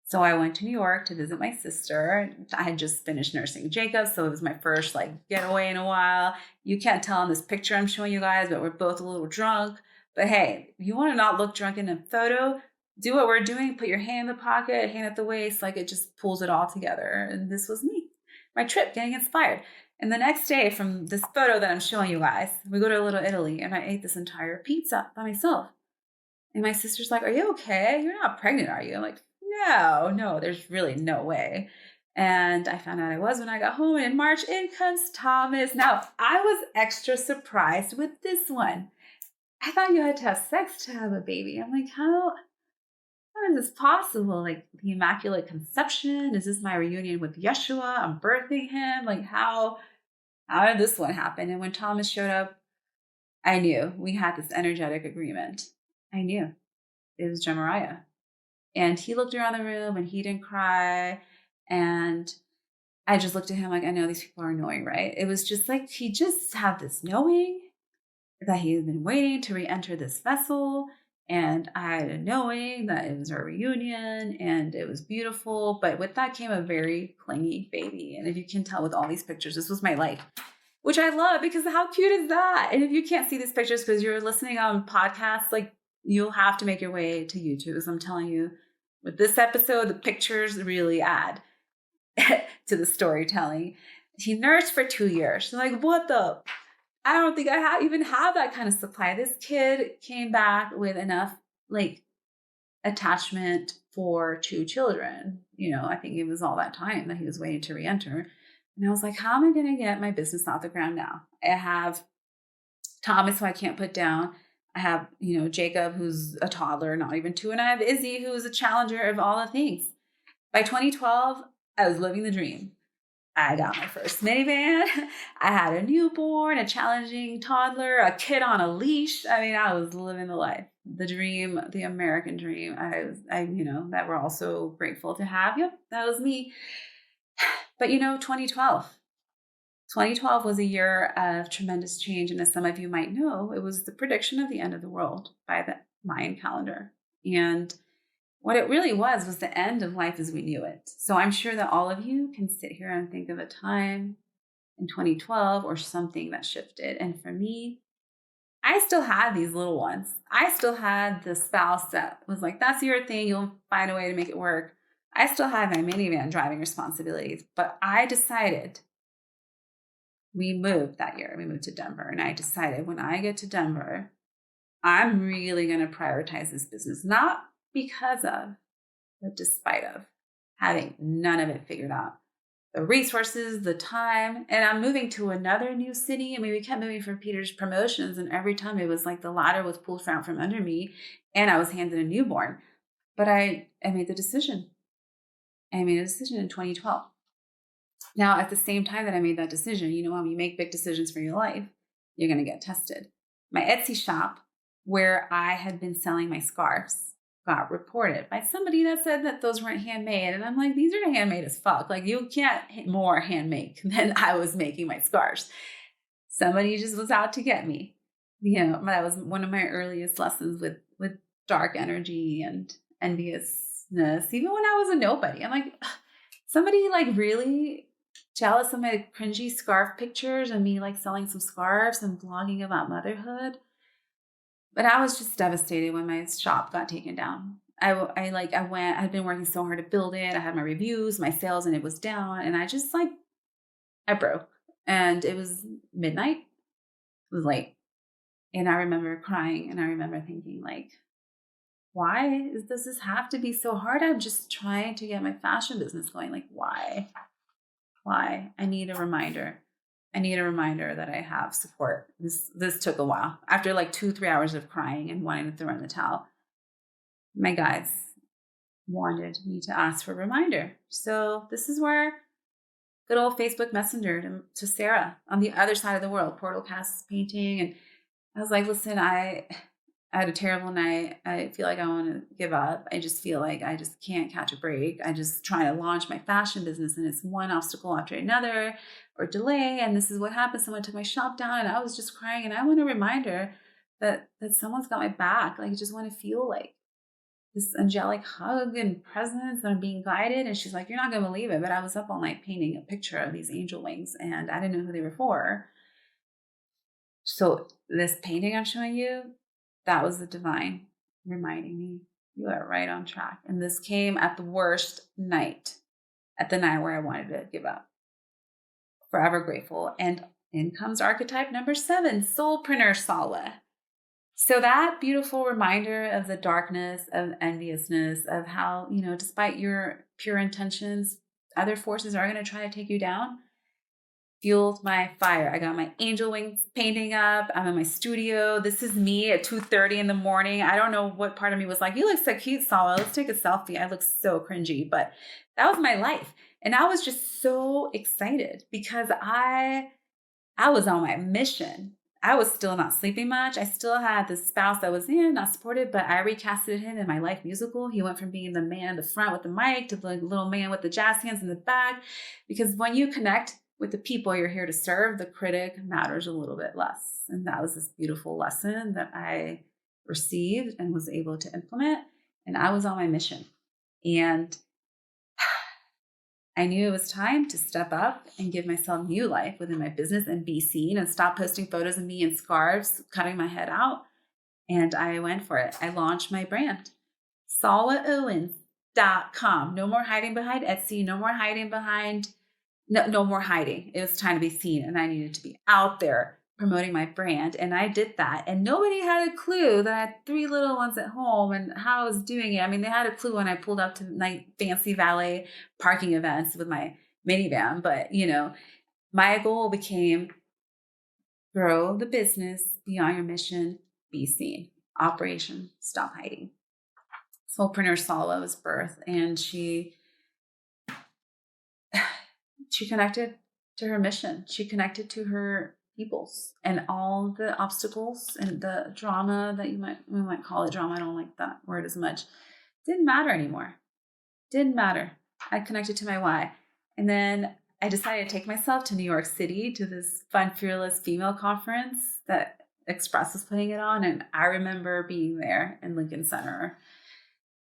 So I went to New York to visit my sister. I had just finished nursing Jacob, so it was my first getaway in a while. You can't tell in this picture I'm showing you guys, but we're both a little drunk. But hey, if you want to not look drunk in a photo, do what we're doing. Put your hand in the pocket, hand at the waist, it just pulls it all together. And this was me, my trip, getting inspired. And the next day, from this photo that I'm showing you guys, we go to Little Italy, and I ate this entire pizza by myself. And my sister's like, are you okay? You're not pregnant, are you? I'm like, no, there's really no way. And I found out I was when I got home. And in March, in comes Thomas. Now, I was extra surprised with this one. I thought you had to have sex to have a baby. I'm like, how is this possible? Like, the Immaculate Conception? Is this my reunion with Yeshua? I'm birthing him? Like, how did this one happen? And when Thomas showed up, I knew we had this energetic agreement. I knew it was Jemariah. And he looked around the room and he didn't cry. And I just looked at him like, I know these people are annoying, right? It was just like, he just had this knowing that he had been waiting to re-enter this vessel. And I had a knowing that it was our reunion and it was beautiful. But with that came a very clingy baby. And if you can tell with all these pictures, this was my life, which I love, because how cute is that? And if you can't see these pictures because you're listening on podcasts, you'll have to make your way to YouTube. As I'm telling you, with this episode, the pictures really add to the storytelling. He nursed for 2 years. So what the? I don't think I even have that kind of supply. This kid came back with enough attachment for 2 children. I think it was all that time that he was waiting to re-enter. And I was like, how am I going to get my business off the ground now? I have Thomas, who I can't put down. I have, Jacob, who's a toddler, not even 2. And I have Izzy, who is a challenger of all the things. By 2012, I was living the dream. I got my first minivan. I had a newborn, a challenging toddler, a kid on a leash. I mean, I was living the life, the dream, the American dream. That we're all so grateful to have. Yep, that was me. But 2012 was a year of tremendous change. And as some of you might know, it was the prediction of the end of the world by the Mayan calendar. And what it really was the end of life as we knew it. So I'm sure that all of you can sit here and think of a time in 2012 or something that shifted. And for me, I still had these little ones. I still had the spouse that was like, that's your thing. You'll find a way to make it work. I still had my minivan driving responsibilities. But I decided, we moved that year. We moved to Denver. And I decided, when I get to Denver, I'm really going to prioritize this business. Not because of, but despite of, having none of it figured out. The resources, the time, and I'm moving to another new city. I mean, we kept moving for Peter's promotions, and every time it was like the ladder was pulled out from under me, and I was handed a newborn. But I made the decision. I made a decision in 2012. Now, at the same time that I made that decision, when you make big decisions for your life, you're going to get tested. My Etsy shop, where I had been selling my scarves, got reported by somebody that said that those weren't handmade. And I'm like, these are handmade as fuck. Like, you can't more handmade than I was making my scarves. Somebody just was out to get me. That was one of my earliest lessons with dark energy and enviousness. Even when I was a nobody, I'm like, somebody like really jealous of my cringy scarf pictures and me like selling some scarves and blogging about motherhood. But I was just devastated when my shop got taken down. I'd been working so hard to build it. I had my reviews, my sales, and it was down. And I broke. And it was midnight. It was late. And I remember crying and I remember thinking, like, why does this have to be so hard? I'm just trying to get my fashion business going. Like, why? Why? I need a reminder. I need a reminder that I have support. This took a while. After like 2-3 hours of crying and wanting to throw in the towel, my guides wanted me to ask for a reminder. So this is where good old Facebook Messenger to Sarah on the other side of the world, Portalcast painting. And I was like, listen, I had a terrible night. I feel like I want to give up. I just feel like I just can't catch a break. I just try to launch my fashion business and it's one obstacle after another or delay. And this is what happened. Someone took my shop down and I was just crying. And I want a reminder that someone's got my back. Like, I just want to feel like this angelic hug and presence that I'm being guided. And she's like, you're not going to believe it, but I was up all night painting a picture of these angel wings and I didn't know who they were for. So this painting I'm showing you, that was the divine reminding me, you are right on track. And this came at the worst night, at the night where I wanted to give up. Forever grateful. And in comes archetype number 7, soulpreneur Salwa. So that beautiful reminder of the darkness, of enviousness, of how, despite your pure intentions, other forces are going to try to take you down, fueled my fire. I got my angel wings painting up. I'm in my studio. This is me at 2:30 in the morning. I don't know what part of me was like, you look so cute, Salwa. Let's take a selfie. I look so cringy, but that was my life. And I was just so excited because I was on my mission. I was still not sleeping much. I still had this spouse that was not supportive, but I recasted him in my life musical. He went from being the man in the front with the mic to the little man with the jazz hands in the back. Because when you connect with the people you're here to serve, the critic matters a little bit less. And that was this beautiful lesson that I received and was able to implement. And I was on my mission. And I knew it was time to step up and give myself new life within my business and be seen and stop posting photos of me in scarves, cutting my head out. And I went for it. I launched my brand, salwaowens.com. No more hiding behind Etsy. No more hiding behind, no more hiding. It was time to be seen. And I needed to be out there promoting my brand. And I did that. And nobody had a clue that I had 3 little ones at home and how I was doing it. I mean, they had a clue when I pulled up to night fancy valet parking events with my minivan. But, my goal became grow the business beyond your mission, be seen. Operation Stop Hiding. Soulpreneur Salwa was birthed, and she connected to her mission. She connected to her peoples and all the obstacles and the drama that we might call it drama. I don't like that word as much. Didn't matter anymore. Didn't matter. I connected to my why. And then I decided to take myself to New York City to this Fun Fearless Female Conference that Express was putting it on. And I remember being there in Lincoln Center.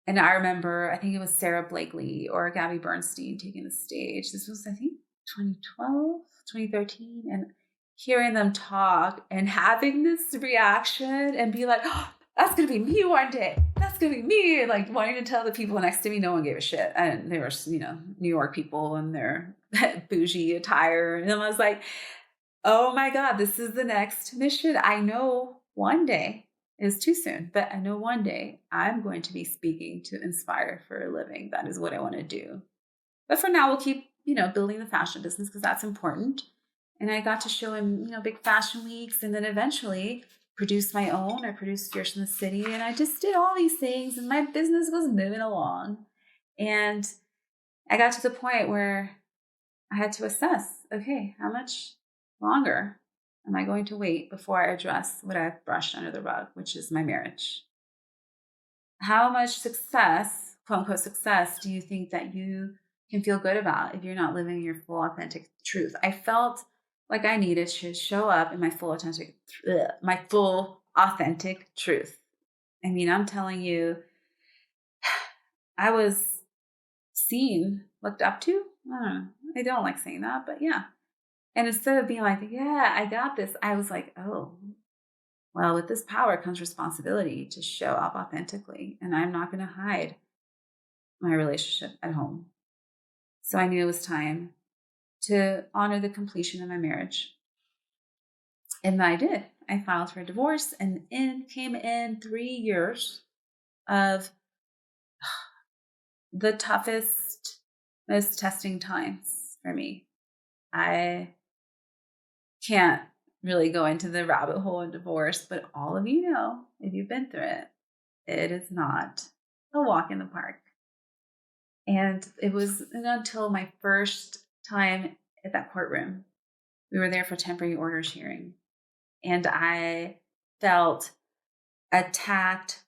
And I remember, I think it was Sarah Blakely or Gabby Bernstein taking the stage. This was, I think, 2012, 2013. And hearing them talk and having this reaction and be like, oh, that's going to be me one day. That's going to be me. And like wanting to tell the people next to me, no one gave a shit. And they were, New York people in their bougie attire. And I was like, oh my God, this is the next mission. I know one day is too soon, but I know one day I'm going to be speaking to inspire for a living. That is what I want to do. But for now, we'll keep, building the fashion business because that's important. And I got to show him, big fashion weeks, and then eventually produce my own. I produced Fierce in the City, and I just did all these things, and my business was moving along. And I got to the point where I had to assess, okay, how much longer am I going to wait before I address what I've brushed under the rug, which is my marriage? how much success, quote unquote success, do you think that you can feel good about if you're not living your full authentic truth? I felt like I needed to show up in my full authentic truth. I mean, I'm telling you, I was seen, looked up to. I don't know. I don't like saying that, but yeah. And instead of being like, yeah, I got this, I was like, oh, well, with this power comes responsibility to show up authentically. And I'm not going to hide my relationship at home. So I knew it was time to honor the completion of my marriage. And I did. I filed for a divorce, and in came in 3 years of the toughest, most testing times for me. I can't really go into the rabbit hole of divorce, but all of you know, if you've been through it, it is not a walk in the park. And it was until my first time at that courtroom, we were there for temporary orders hearing, and I felt attacked,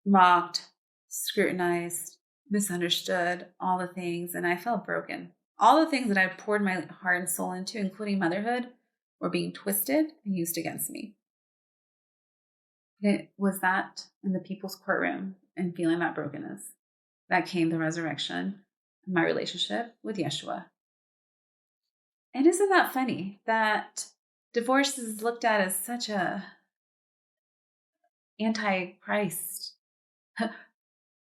mocked, scrutinized, misunderstood, all the things, and I felt broken. All the things that I poured my heart and soul into, including motherhood, were being twisted and used against me. It was that in the people's courtroom and feeling that brokenness that came the resurrection of my relationship with Yeshua. And isn't that funny that divorce is looked at as such a anti-Christ?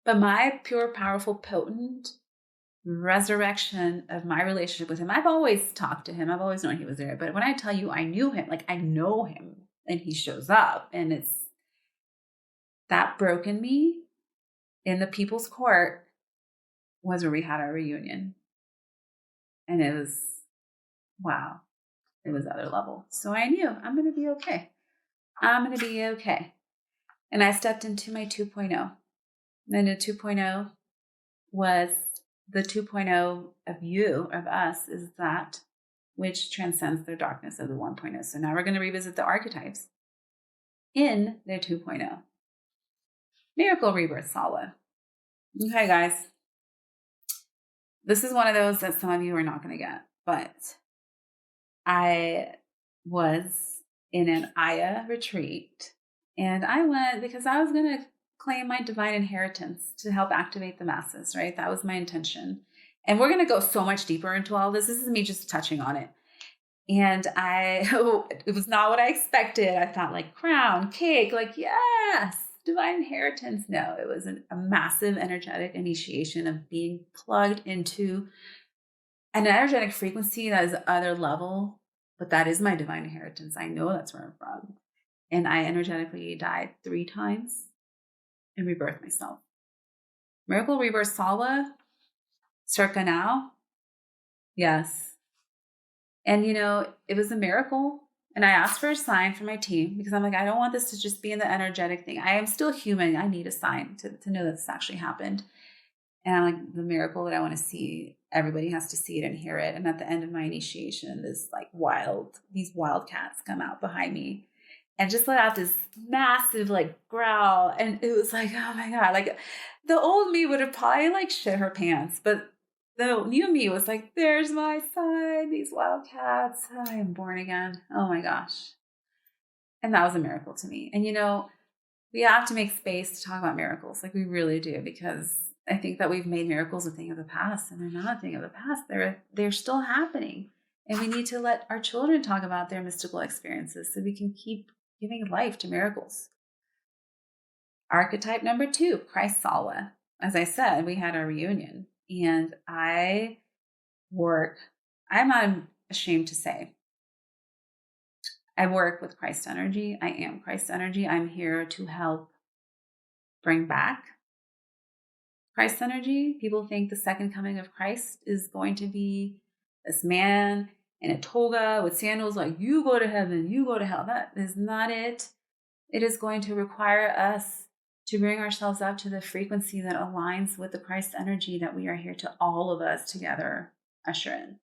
But my pure, powerful, potent resurrection of my relationship with him, I've always talked to him. I've always known he was there. But when I tell you I knew him, like I know him, and he shows up, and it's that broken me in the people's court was where we had our reunion. And it was, wow, it was other level. So I knew I'm going to be okay. I'm going to be okay. And I stepped into my 2.0. And the 2.0 was the 2.0 of you, of us, is that which transcends the darkness of the 1.0. So now we're going to revisit the archetypes in their 2.0. Miracle Rebirth Sala. Okay, guys. This is one of those that some of you are not going to get, but I was in an Aya retreat, and I went because I was going to claim my divine inheritance to help activate the masses, right? That was my intention. And we're going to go so much deeper into all this. This is me just touching on it. And it was not what I expected. I thought like crown, cake, like, yes, divine inheritance. No, it was a massive energetic initiation of being plugged into an energetic frequency that is other level, but that is my divine inheritance. I know that's where I'm from. And I energetically died 3 times and rebirthed myself. Miracle Rebirth Sala, circa now. Yes. And, it was a miracle. And I asked for a sign from my team because I'm like, I don't want this to just be in the energetic thing. I am still human. I need a sign to know that this actually happened. And I'm like, the miracle that I want to see, everybody has to see it and hear it. And at the end of my initiation, these wild cats come out behind me and just let out this massive growl. And it was like, oh my God, the old me would have probably shit her pants. But the new me was like, there's my sign, these wild cats. I am born again. Oh my gosh. And that was a miracle to me. And we have to make space to talk about miracles. We really do, because I think that we've made miracles a thing of the past, and they're not a thing of the past. They're still happening. And we need to let our children talk about their mystical experiences so we can keep giving life to miracles. Archetype number 2, Christ Sala. As I said, we had our reunion, and I'm not ashamed to say, I work with Christ energy. I am Christ energy. I'm here to help bring back Christ energy. People think the second coming of Christ is going to be this man in a toga with sandals, like, you go to heaven, you go to hell. That is not it. It is going to require us to bring ourselves up to the frequency that aligns with the Christ energy that we are here to, all of us together, usher in.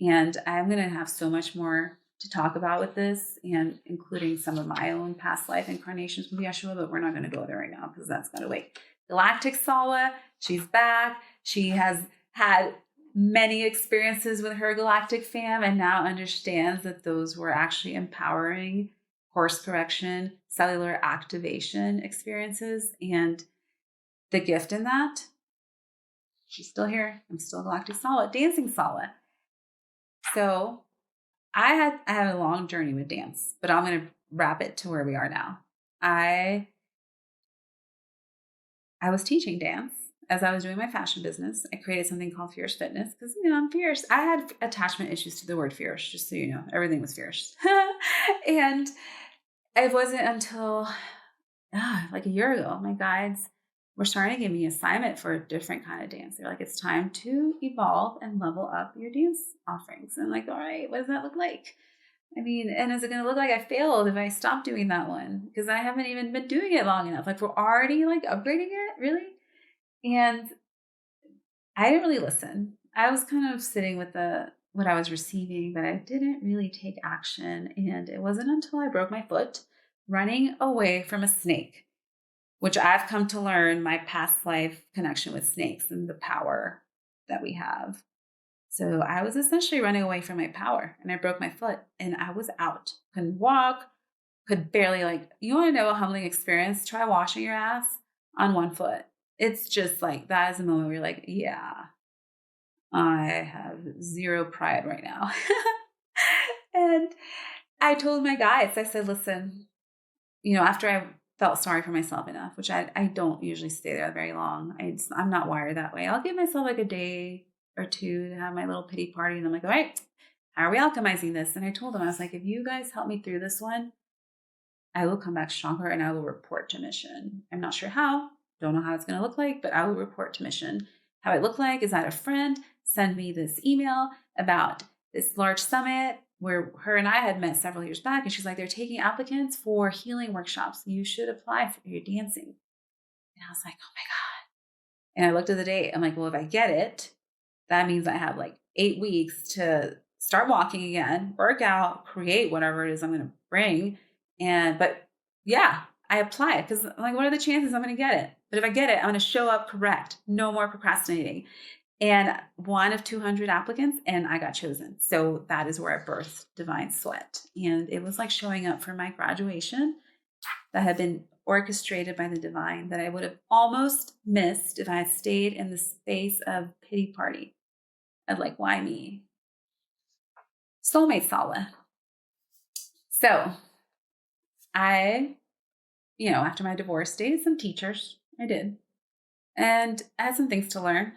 And I'm going to have so much more to talk about with this, and including some of my own past life incarnations with Yeshua, but we're not going to go there right now because that's got to wait. Galactic Sala, she's back. She has had many experiences with her galactic fam and now understands that those were actually empowering course correction, cellular activation experiences. And the gift in that, she's still here. I'm still Galactic Sala, dancing Sala. So I had a long journey with dance, but I'm going to wrap it to where we are now. I was teaching dance as I was doing my fashion business. I created something called Fierce Fitness because, I'm fierce. I had attachment issues to the word fierce, just so you know. Everything was fierce. And it wasn't until like a year ago, my guides were starting to give me an assignment for a different kind of dance. They're like, it's time to evolve and level up your dance offerings. And I'm like, all right, what does that look like? And is it going to look like I failed if I stop doing that one? Because I haven't even been doing it long enough. Like, we're already like upgrading it, really? And I didn't really listen. I was kind of sitting with what I was receiving, but I didn't really take action. And it wasn't until I broke my foot running away from a snake, which I've come to learn my past life connection with snakes and the power that we have. So I was essentially running away from my power, and I broke my foot and I was out. Couldn't walk, could barely you want to know a humbling experience? Try washing your ass on one foot. It's just like, that is a moment where you're like, yeah, I have zero pride right now. And I told my guides, I said, listen, after I felt sorry for myself enough, which I don't usually stay there very long. I'm not wired that way. I'll give myself like a day or two to have my little pity party. And I'm like, all right, how are we alchemizing this? And I told them, I was like, if you guys help me through this one, I will come back stronger and I will report to mission. I'm not sure how, don't know how it's going to look like, but I will report to mission. How it looked like is I had a friend send me this email about this large summit where her and I had met several years back. And she's like, they're taking applicants for healing workshops. You should apply for your dancing. And I was like, oh my God. And I looked at the date. I'm like, well, if I get it, that means I have like 8 weeks to start walking again, work out, create whatever it is I'm going to bring. But yeah, I applied because I'm like, what are the chances I'm going to get it? But if I get it, I'm going to show up correct. No more procrastinating. And one of 200 applicants, and I got chosen. So that is where I birthed Divine Sweat. And it was like showing up for my graduation that had been orchestrated by the divine that I would have almost missed if I had stayed in the space of pity party. Of like, why me? Soulmate Sala. So I, after my divorce, dated some teachers. I did. And I had some things to learn.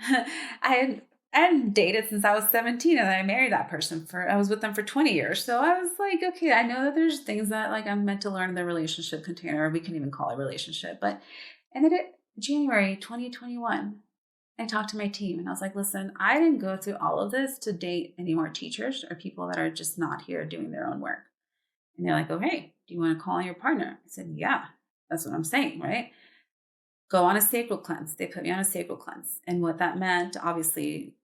I hadn't dated since I was 17, and I married that person I was with them for 20 years. So I was like, okay, I know that there's things that like I'm meant to learn in the relationship container, or we can even call it relationship. And then January 2021, I talked to my team and I was like, listen, I didn't go through all of this to date any more teachers or people that are just not here doing their own work. And they're like, oh, hey, do you want to call on your partner? I said, yeah, that's what I'm saying, right? Go on a sacral cleanse. They put me on a sacral cleanse. And what that meant, obviously,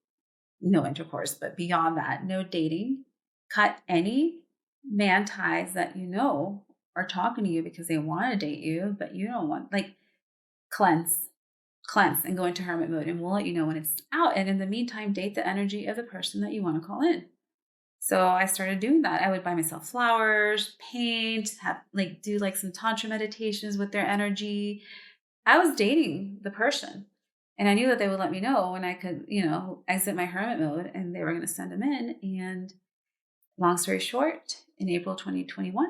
no intercourse, but beyond that, no dating. Cut any man ties that are talking to you because they want to date you, but you don't want, cleanse and go into hermit mode, and we'll let you know when it's out. And in the meantime, date the energy of the person that you want to call in. So I started doing that. I would buy myself flowers, paint, do some tantra meditations with their energy. I was dating the person, and I knew that they would let me know when I could, exit my hermit mode, and they were going to send them in. And long story short, in April 2021,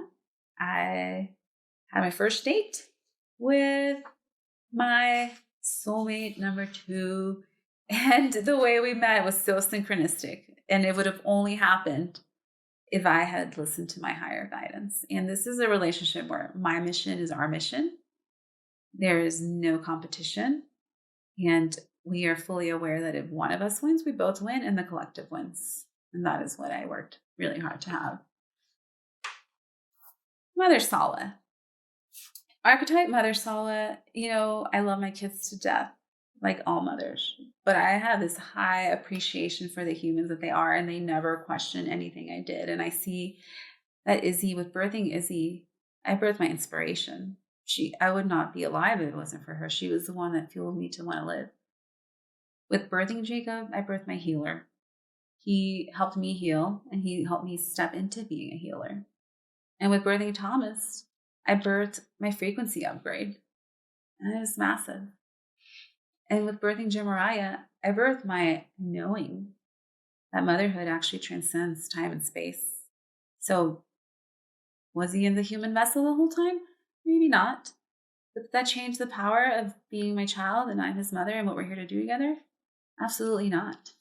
I had my first date with my soulmate number 2. And the way we met was so synchronistic, and it would have only happened if I had listened to my higher guidance. And this is a relationship where my mission is our mission. There is no competition. And we are fully aware that if one of us wins, we both win and the collective wins. And that is what I worked really hard to have. Mother Sala. Archetype Mother Sala, I love my kids to death, like all mothers. But I have this high appreciation for the humans that they are, and they never question anything I did. And I see that Izzy, with birthing Izzy, I birthed my inspiration. I would not be alive if it wasn't for her. She was the one that fueled me to want to live. With birthing Jacob, I birthed my healer. He helped me heal, and he helped me step into being a healer. And with birthing Thomas, I birthed my frequency upgrade, and it was massive. And with birthing Jemariah, I birthed my knowing that motherhood actually transcends time and space. So was he in the human vessel the whole time? Maybe not. But did that change the power of being my child and I'm his mother and what we're here to do together? Absolutely not.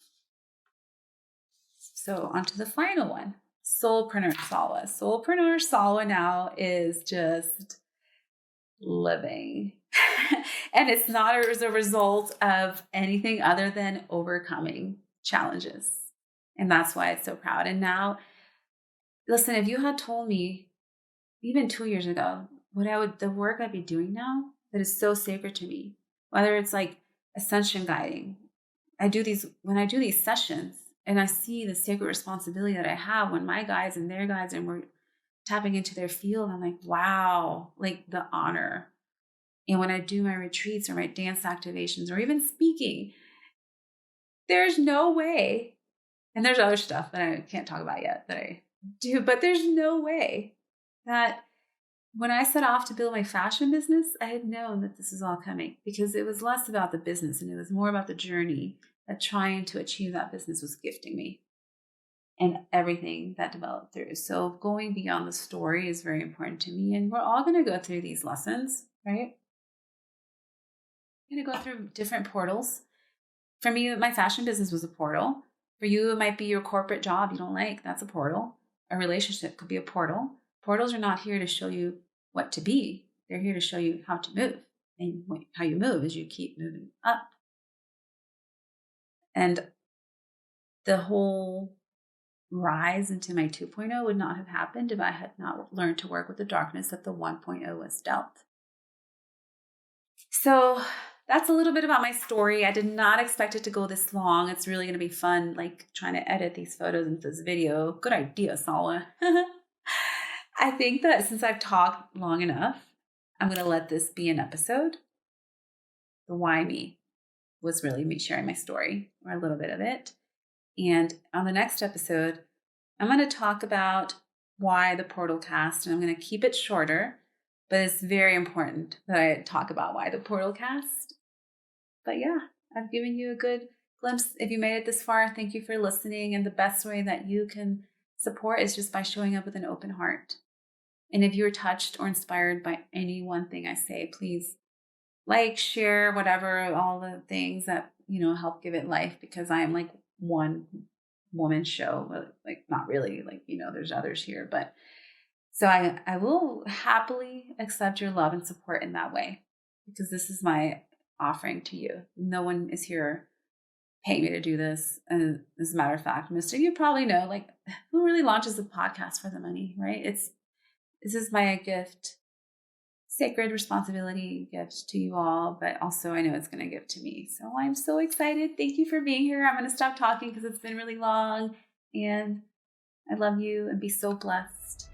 So on to the final one, Soulpreneur Salwa. Soulpreneur Salwa now is just living. And it's not as a result of anything other than overcoming challenges. And that's why it's so proud. And now, listen, if you had told me even 2 years ago, the work I'd be doing now that is so sacred to me, whether it's like ascension guiding, when I do these sessions and I see the sacred responsibility that I have when my guides and their guides and we're tapping into their field, I'm like, wow, like the honor. And when I do my retreats or my dance activations or even speaking, there's no way, and there's other stuff that I can't talk about yet that I do, but there's no way that when I set off to build my fashion business, I had known that this is all coming, because it was less about the business and it was more about the journey that trying to achieve that business was gifting me and everything that developed through. So going beyond the story is very important to me. And we're all going to go through these lessons, right? I'm going to go through different portals. For me, my fashion business was a portal. For you, it might be your corporate job you don't like. That's a portal. A relationship could be a portal. Portals are not here to show you what to be. They're here to show you how to move. And how you move is you keep moving up. And the whole rise into my 2.0 would not have happened if I had not learned to work with the darkness that the 1.0 was dealt. So that's a little bit about my story. I did not expect it to go this long. It's really going to be fun, like trying to edit these photos into this video. Good idea, Salwa. I think that since I've talked long enough, I'm going to let this be an episode. The why me was really me sharing my story, or a little bit of it. And on the next episode, I'm going to talk about why the Portalcast, and I'm going to keep it shorter, but it's very important that I talk about why the Portalcast. But yeah, I've given you a good glimpse. If you made it this far, thank you for listening. And the best way that you can support is just by showing up with an open heart. And if you're touched or inspired by any one thing I say, please like, share, whatever, all the things that, help give it life, because I am like one woman show, but like not really, like, there's others here, but so I will happily accept your love and support in that way, because this is my offering to you. No one is here paying me to do this. And as a matter of fact, most of you probably know, like, who really launches a podcast for the money, right? This is my gift, sacred responsibility gift to you all, but also I know it's going to give to me. So I'm so excited. Thank you for being here. I'm going to stop talking because it's been really long, and I love you, and be so blessed.